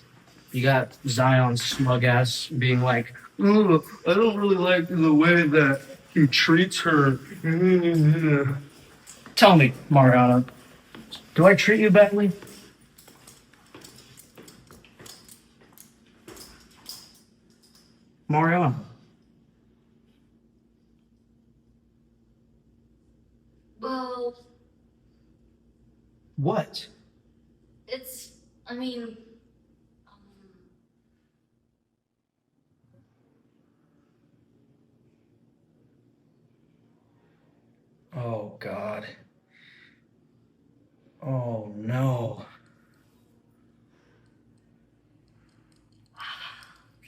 you got Zion's smug ass being like, "Oh, I don't really like the way that he treats her." Tell me, Mariana, do I treat you badly? Mariana. Well, What? I mean, Oh, God. Oh, no.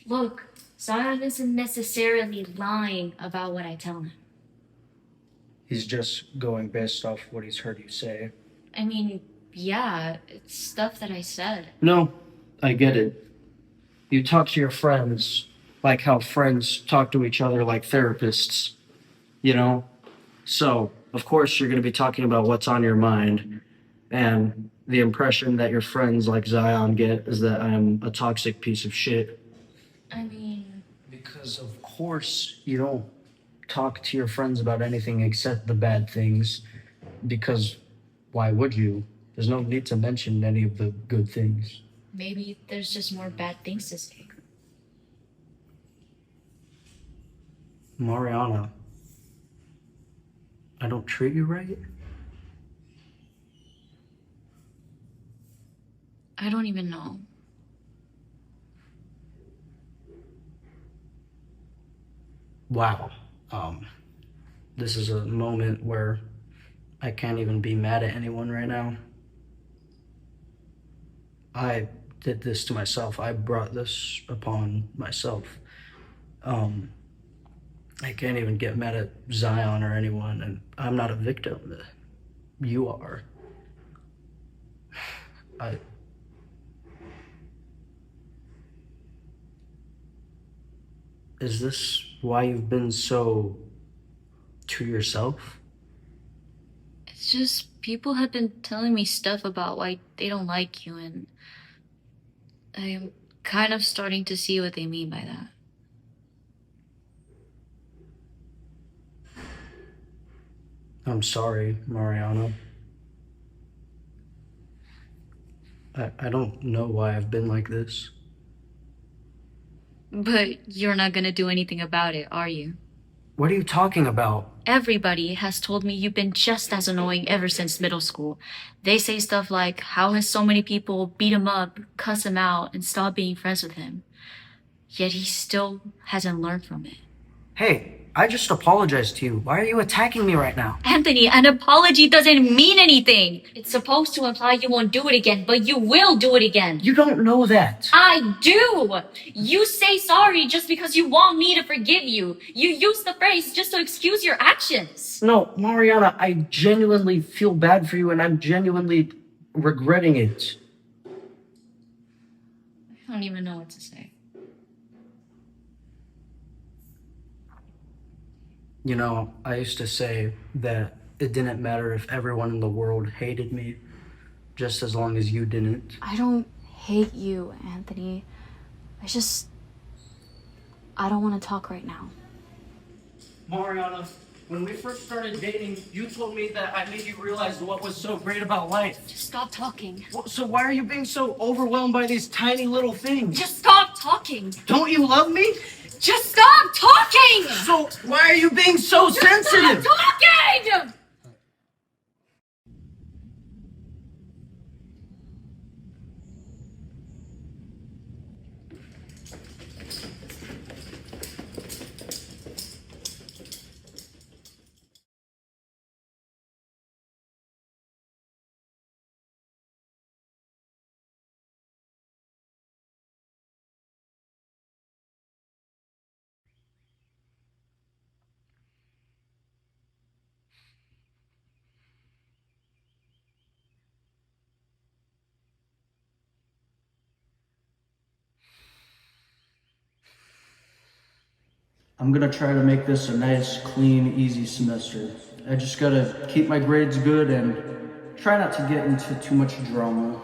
look, Zion isn't necessarily lying about what I tell him. He's just going based off what he's heard you say. I mean, yeah, it's stuff that I said. No, I get it. You talk to your friends like how friends talk to each other like therapists, So, of course, you're going to be talking about what's on your mind. And the impression that your friends like Zion get is that I'm a toxic piece of shit. I mean, Because, of course, you don't talk to your friends about anything except the bad things. Because why would you? There's no need to mention any of the good things. maybe there's just more bad things to say. Mariana, I don't treat you right? I don't even know. Wow. This is a moment where I can't even be mad at anyone right now. I did this to myself. I brought this upon myself. I can't even get mad at Zion or anyone, and I'm not a victim. You are. Is this why you've been so to yourself? It's just people have been telling me stuff about why they don't like you, and I'm kind of starting to see what they mean by that. I'm sorry, Mariana. I don't know why I've been like this. But you're not gonna do anything about it, are you? What are you talking about? Everybody has told me you've been just as annoying ever since middle school. They say stuff like, how has so many people beat him up, cuss him out, and stop being friends with him? Yet he still hasn't learned from it. Hey, I just apologized to you. Why are you attacking me right now? Anthony, an apology doesn't mean anything. It's supposed to imply you won't do it again, but you will do it again. You don't know that. I do! You say sorry just because you want me to forgive you. You use the phrase just to excuse your actions. No, Mariana, I genuinely feel bad for you and I'm genuinely regretting it. I don't even know what to say. You know, I used to say that it didn't matter if everyone in the world hated me, just as long as you didn't. I don't hate you, Anthony. I don't want to talk right now. Mariana, when we first started dating, you told me that I made you realize what was so great about life. Just stop talking. So why are you being so overwhelmed by these tiny little things? Just stop talking. Don't you love me? Just stop talking! So why are you being so sensitive? Stop talking! I'm gonna try to make this a nice, clean, easy semester. I just gotta keep my grades good and try not to get into too much drama.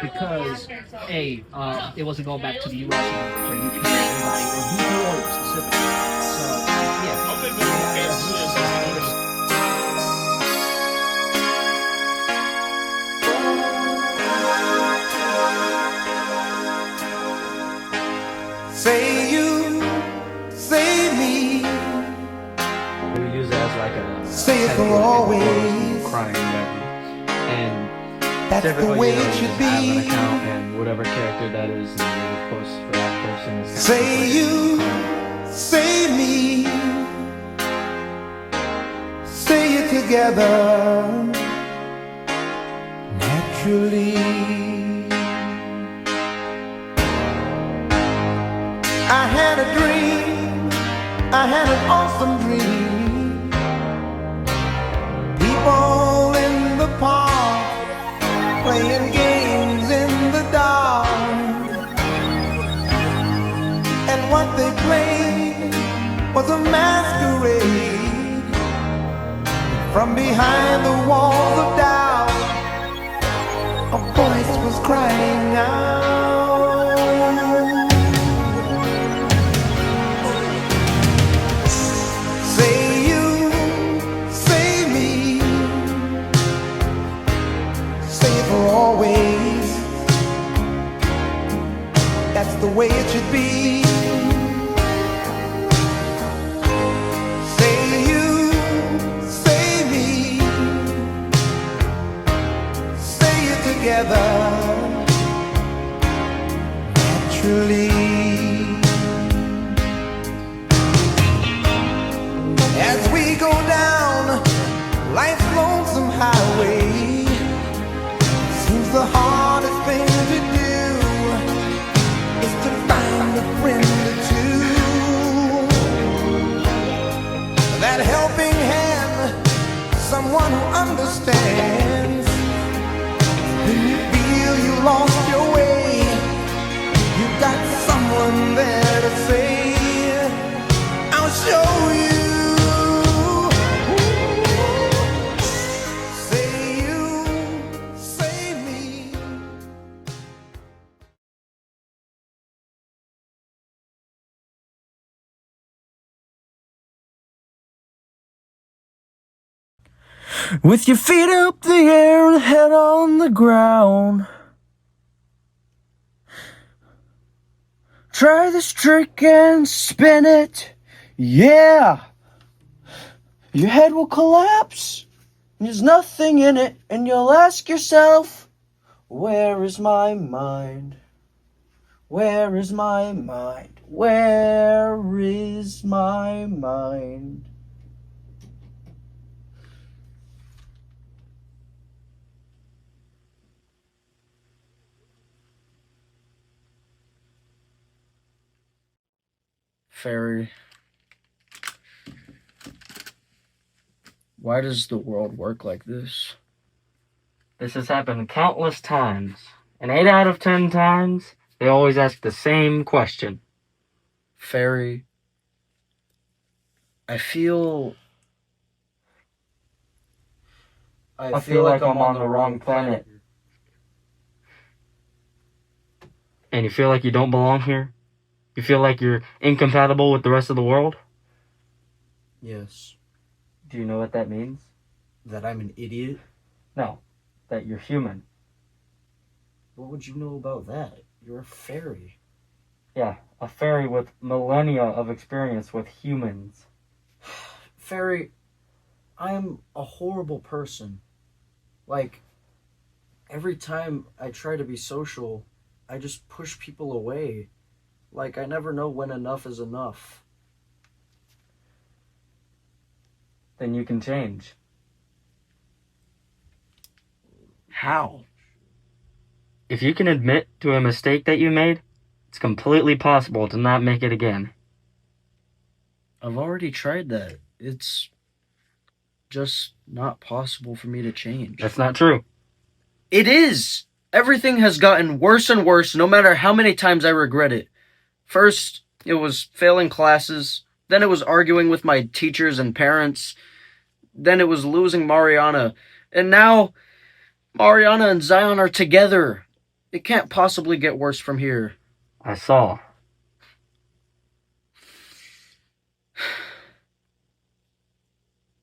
Because it wasn't going back to the U.S. or UK or anybody or New York specifically. So Say you, say me. We use it as like a Say it for always. crying baby. And That's the typically, way you it should just have an be. account and whatever character that is, and you post for that person. Is Say you, say me. Say it together naturally. I had a dream, I had an awesome dream. People in the park playing games in the dark, and what they played was a masquerade. From behind the walls of doubt, a voice was crying out. Say you, say me. Say it for always. That's the way it should be. Say you, say me. Say it together naturally. As we go down life's lonesome highway, seems the hardest thing to do is to find a friend or two. That helping hand, someone who understands. When you feel you lost your way, With your feet up the air and head on the ground. Try this trick and spin it. Yeah. Your head will collapse. There's nothing in it. And you'll ask yourself, where is my mind? Where is my mind? Where is my mind? Fairy, why does the world work like this? This has happened countless times, and 8 out of 10 times, they always ask the same question. Fairy, I feel like I'm on the wrong planet. And you feel like you don't belong here? You feel like you're incompatible with the rest of the world? Yes. Do you know what that means? That I'm an idiot? No, that you're human. What would you know about that? You're a fairy. Yeah, a fairy with millennia of experience with humans. Fairy, I'm a horrible person. Like, every time I try to be social, I just push people away. Like, I never know when enough is enough. Then you can change. How? If you can admit to a mistake that you made, it's completely possible to not make it again. I've already tried that. It's just not possible for me to change. That's not true. It is! Everything has gotten worse and worse no matter how many times I regret it. First, it was failing classes. Then it was arguing with my teachers and parents. Then it was losing Mariana. And now, Mariana and Zion are together. It can't possibly get worse from here. I saw.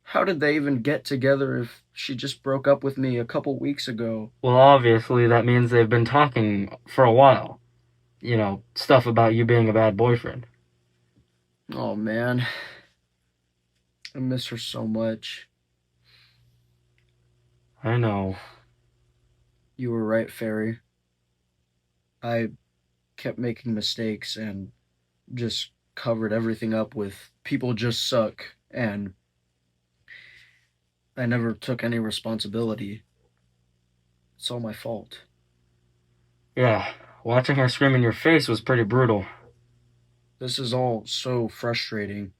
How did they even get together if she just broke up with me a couple weeks ago? Well, obviously, that means they've been talking for a while. You know, stuff about you being a bad boyfriend. Oh, man. I miss her so much. I know. You were right, Fairy. I kept making mistakes and just covered everything up with people just suck, and I never took any responsibility. It's all my fault. Yeah, watching her scream in your face was pretty brutal. This is all so frustrating.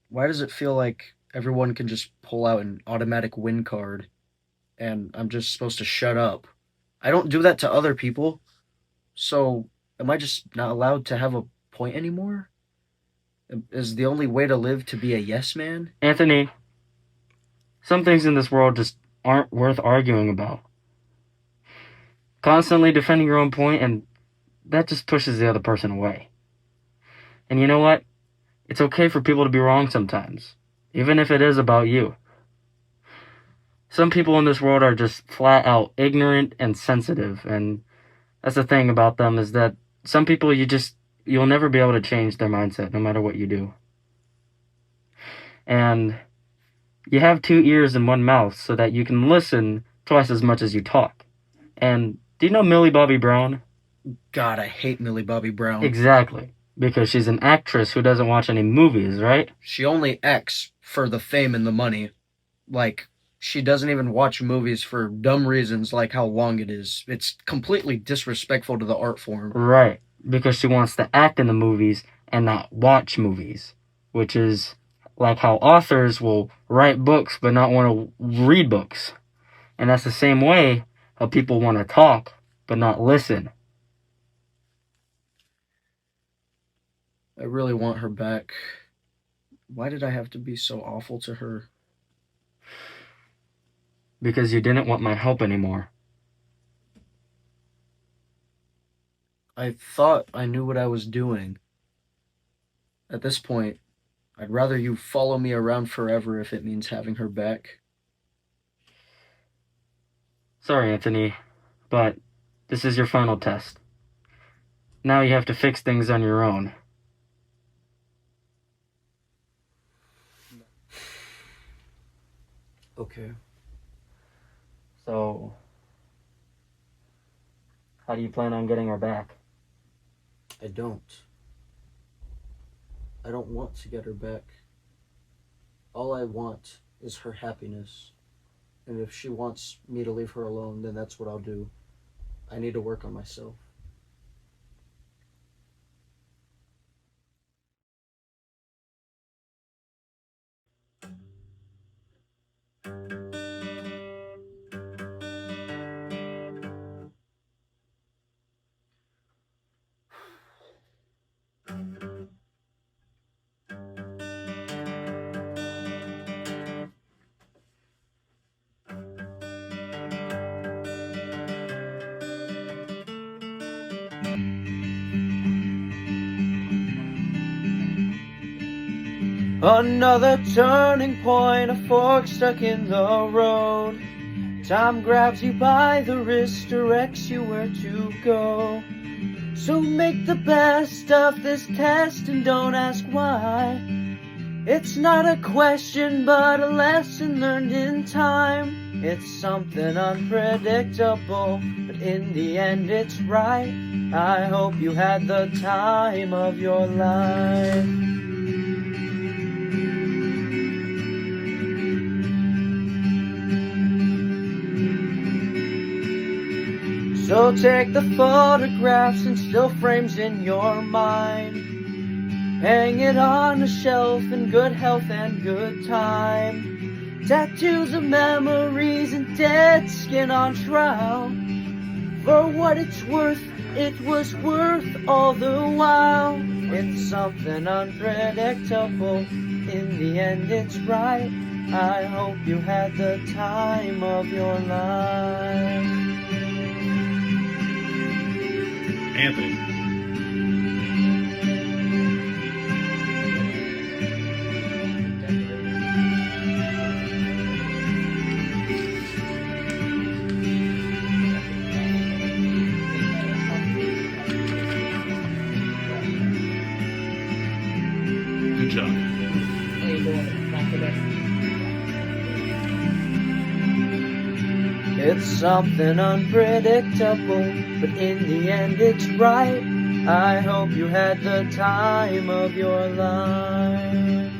Why does it feel like everyone can just pull out an automatic win card and I'm just supposed to shut up? I don't do that to other people. So, am I just not allowed to have a point anymore? Is the only way to live to be a yes man? Anthony, some things in this world just aren't worth arguing about. Constantly defending your own point, and that just pushes the other person away. And you know what? It's okay for people to be wrong sometimes, even if it is about you. Some people in this world are just flat out ignorant and sensitive, and that's the thing about them, is that some people you'll never be able to change their mindset no matter what you do. And you have 2 ears and 1 mouth so that you can listen twice as much as you talk. And do you know Millie Bobby Brown? God, I hate Millie Bobby Brown. Exactly. Because she's an actress who doesn't watch any movies, right? She only acts for the fame and the money. Like, she doesn't even watch movies for dumb reasons like how long it is. It's completely disrespectful to the art form. Right. Because she wants to act in the movies and not watch movies. Which is like how authors will write books but not want to read books. And that's the same way how people want to talk but not listen. I really want her back. Why did I have to be so awful to her? Because you didn't want my help anymore. I thought I knew what I was doing. At this point, I'd rather you follow me around forever if it means having her back. Sorry, Anthony, but this is your final test. Now you have to fix things on your own. Okay. So, how do you plan on getting her back? I don't. I don't want to get her back. All I want is her happiness. And if she wants me to leave her alone, then that's what I'll do. I need to work on myself. Another turning point, a fork stuck in the road. Time grabs you by the wrist, directs you where to go. So make the best of this test and don't ask why. It's not a question, but a lesson learned in time. It's something unpredictable, but in the end it's right. I hope you had the time of your life. So take the photographs and still frames in your mind. Hang it on a shelf in good health and good time. Tattoos of memories and dead skin on trial. For what it's worth, it was worth all the while. It's something unpredictable, in the end it's right. I hope you had the time of your life. Anthony. Good job. How you doing? It's something unpredictable, but in the end it's right. I hope you had the time of your life.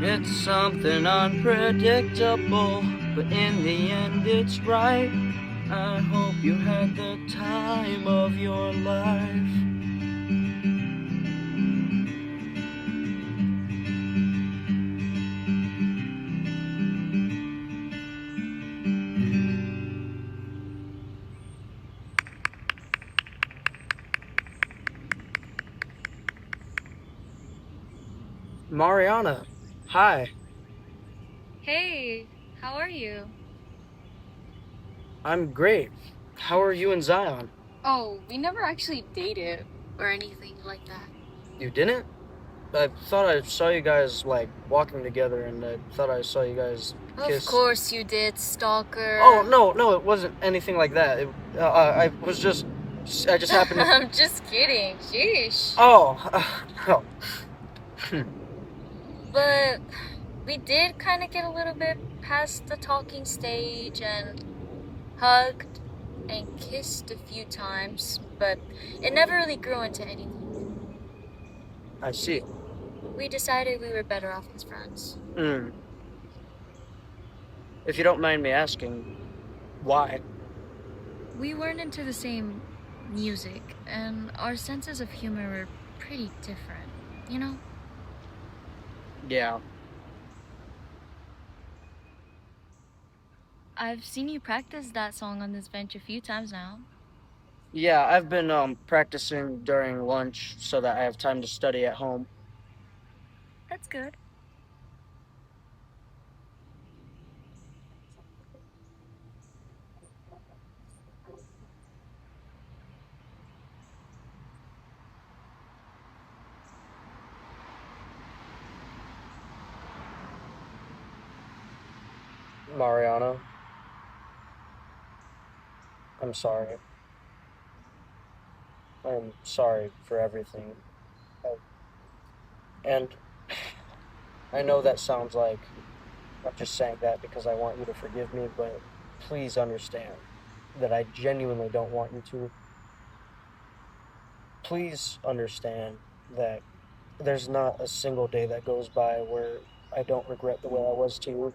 It's something unpredictable, but in the end it's right. I hope you had the time of your life. Mariana, hi. Hey, how are you? I'm great. How are you and Zion? Oh, we never actually dated or anything like that. You didn't? I thought I saw you guys, like, walking together, and I thought I saw you guys kiss. Of course you did, stalker. Oh, no, it wasn't anything like that. I just happened to... I'm just kidding. Sheesh. Oh, oh. But we did kind of get a little bit past the talking stage and hugged and kissed a few times, but it never really grew into anything. I see. We decided we were better off as friends. If you don't mind me asking, why? We weren't into the same music, and our senses of humor were pretty different, you know? Yeah. I've seen you practice that song on this bench a few times now. Yeah, I've been practicing during lunch so that I have time to study at home. That's good. Mariana, I'm sorry. I'm sorry for everything. And I know that sounds like I'm just saying that because I want you to forgive me, but please understand that I genuinely don't want you to. Please understand that there's not a single day that goes by where I don't regret the way I was to you.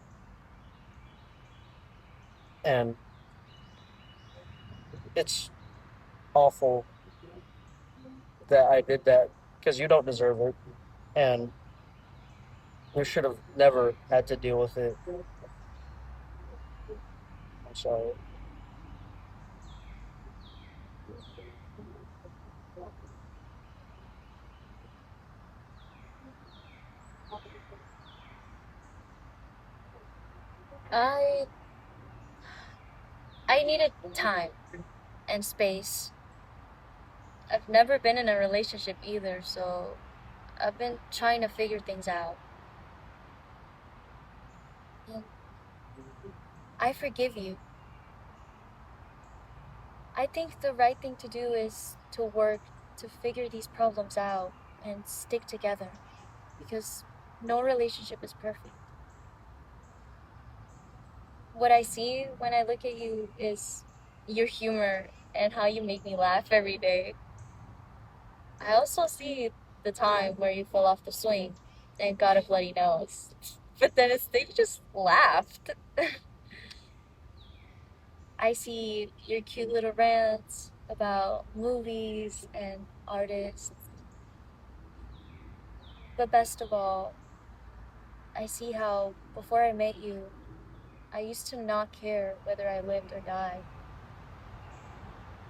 And it's awful that I did that because you don't deserve it. And you should have never had to deal with it. I'm sorry. I I needed time and space. I've never been in a relationship either, so I've been trying to figure things out. And I forgive you. I think the right thing to do is to work to figure these problems out and stick together because no relationship is perfect. What I see when I look at you is your humor and how you make me laugh every day. I also see the time where you fell off the swing and got a bloody nose. But then instead you just laughed. I see your cute little rants about movies and artists. But best of all, I see how before I met you, I used to not care whether I lived or died.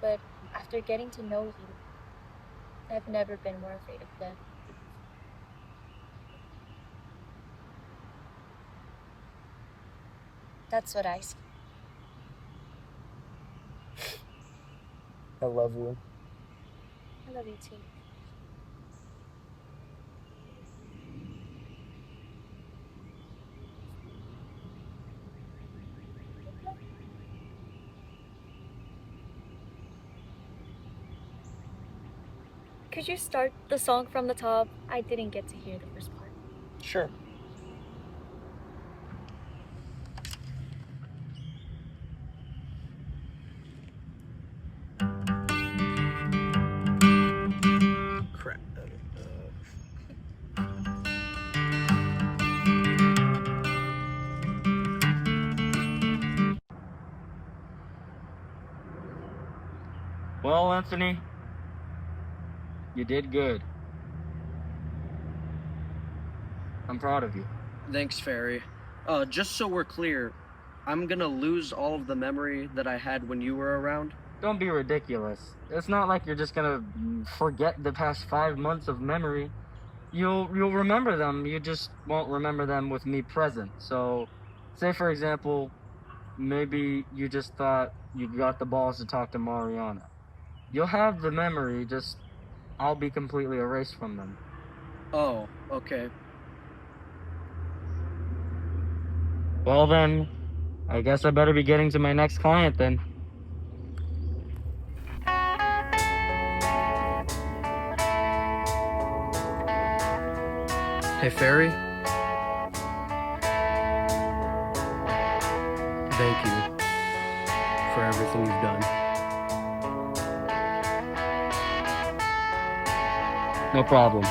But after getting to know you, I've never been more afraid of death. That's what I see. I love you. I love you too. Could you start the song from the top? I didn't get to hear the first part. Sure. Crap. Well, Anthony, you did good. I'm proud of you. Thanks, Fairy. Just so we're clear, I'm gonna lose all of the memory that I had when you were around. Don't be ridiculous. It's not like you're just gonna forget the past 5 months of memory. You'll remember them. You just won't remember them with me present. So, say for example, maybe you just thought you got the balls to talk to Mariana. You'll have the memory, just I'll be completely erased from them. Oh, okay. Well then, I guess I better be getting to my next client then. Hey, Fairy. Thank you for everything you've done. No problem.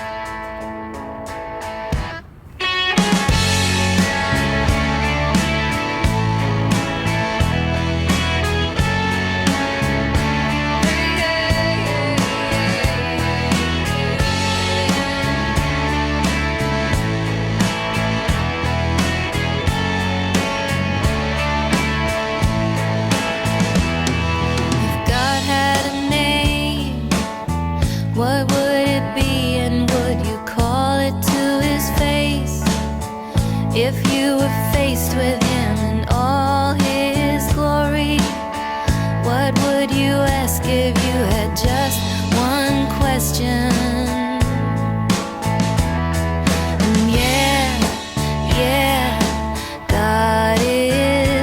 If God had a name, what would it be, and would you call it to his face? If you were faced with him in all his glory, what would you ask if you had just one question? And yeah, God is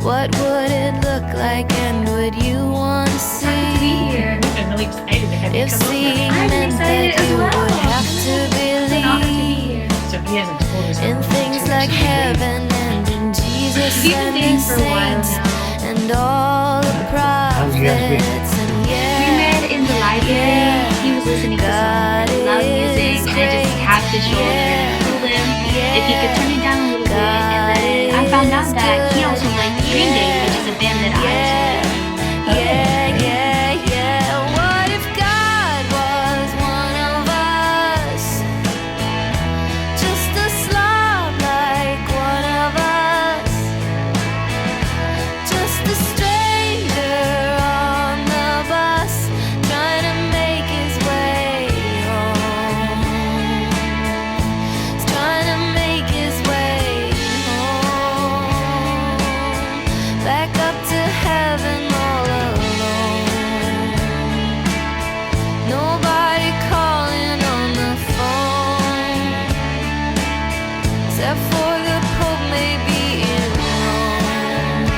What would it look like, and would you want to see? I'm really excited to have you If come over. seeing I'm meant excited that as you well. would have to It's an honor to be believe here. So he hasn't told us in things like heaven and in Jesus We've been and dating the for a while saints now. and all the prophets and We met in the library. He was listening to some loud music, and I just tapped his shoulder and told him if he could turn it down a little bit. And then I found out that he also liked Green Day, which is a band that I also like. What if God was one of us? Just a slob like one of us. Just a stranger on the bus, trying to make his way home. He's trying to make his way home. Back up to heaven all alone. Nobody calling on the phone, except for the Pope maybe in Rome.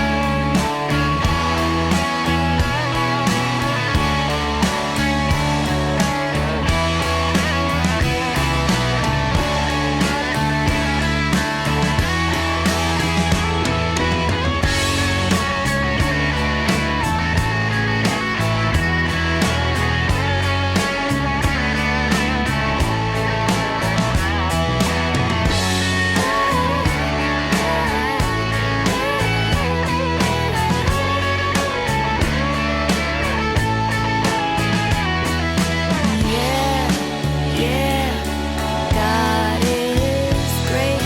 God is great.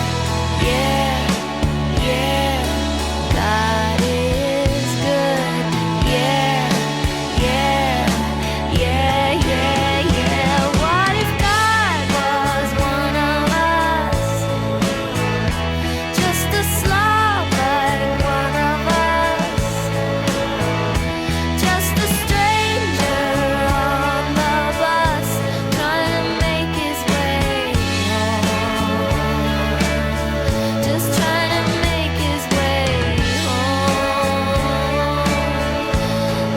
God is good. What if God was one of us? Just a slob like one of us. Just a stranger on the bus, trying to make his way home. Just trying to make his way home.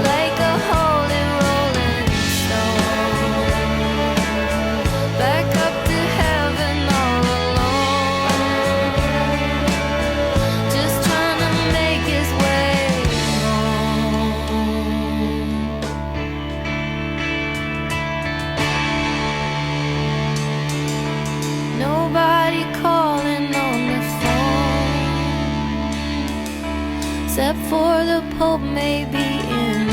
Like a holy rolling stone. Back up to heaven all alone. Just trying to make his way home. Nobody calling on the phone, except for the Pope maybe in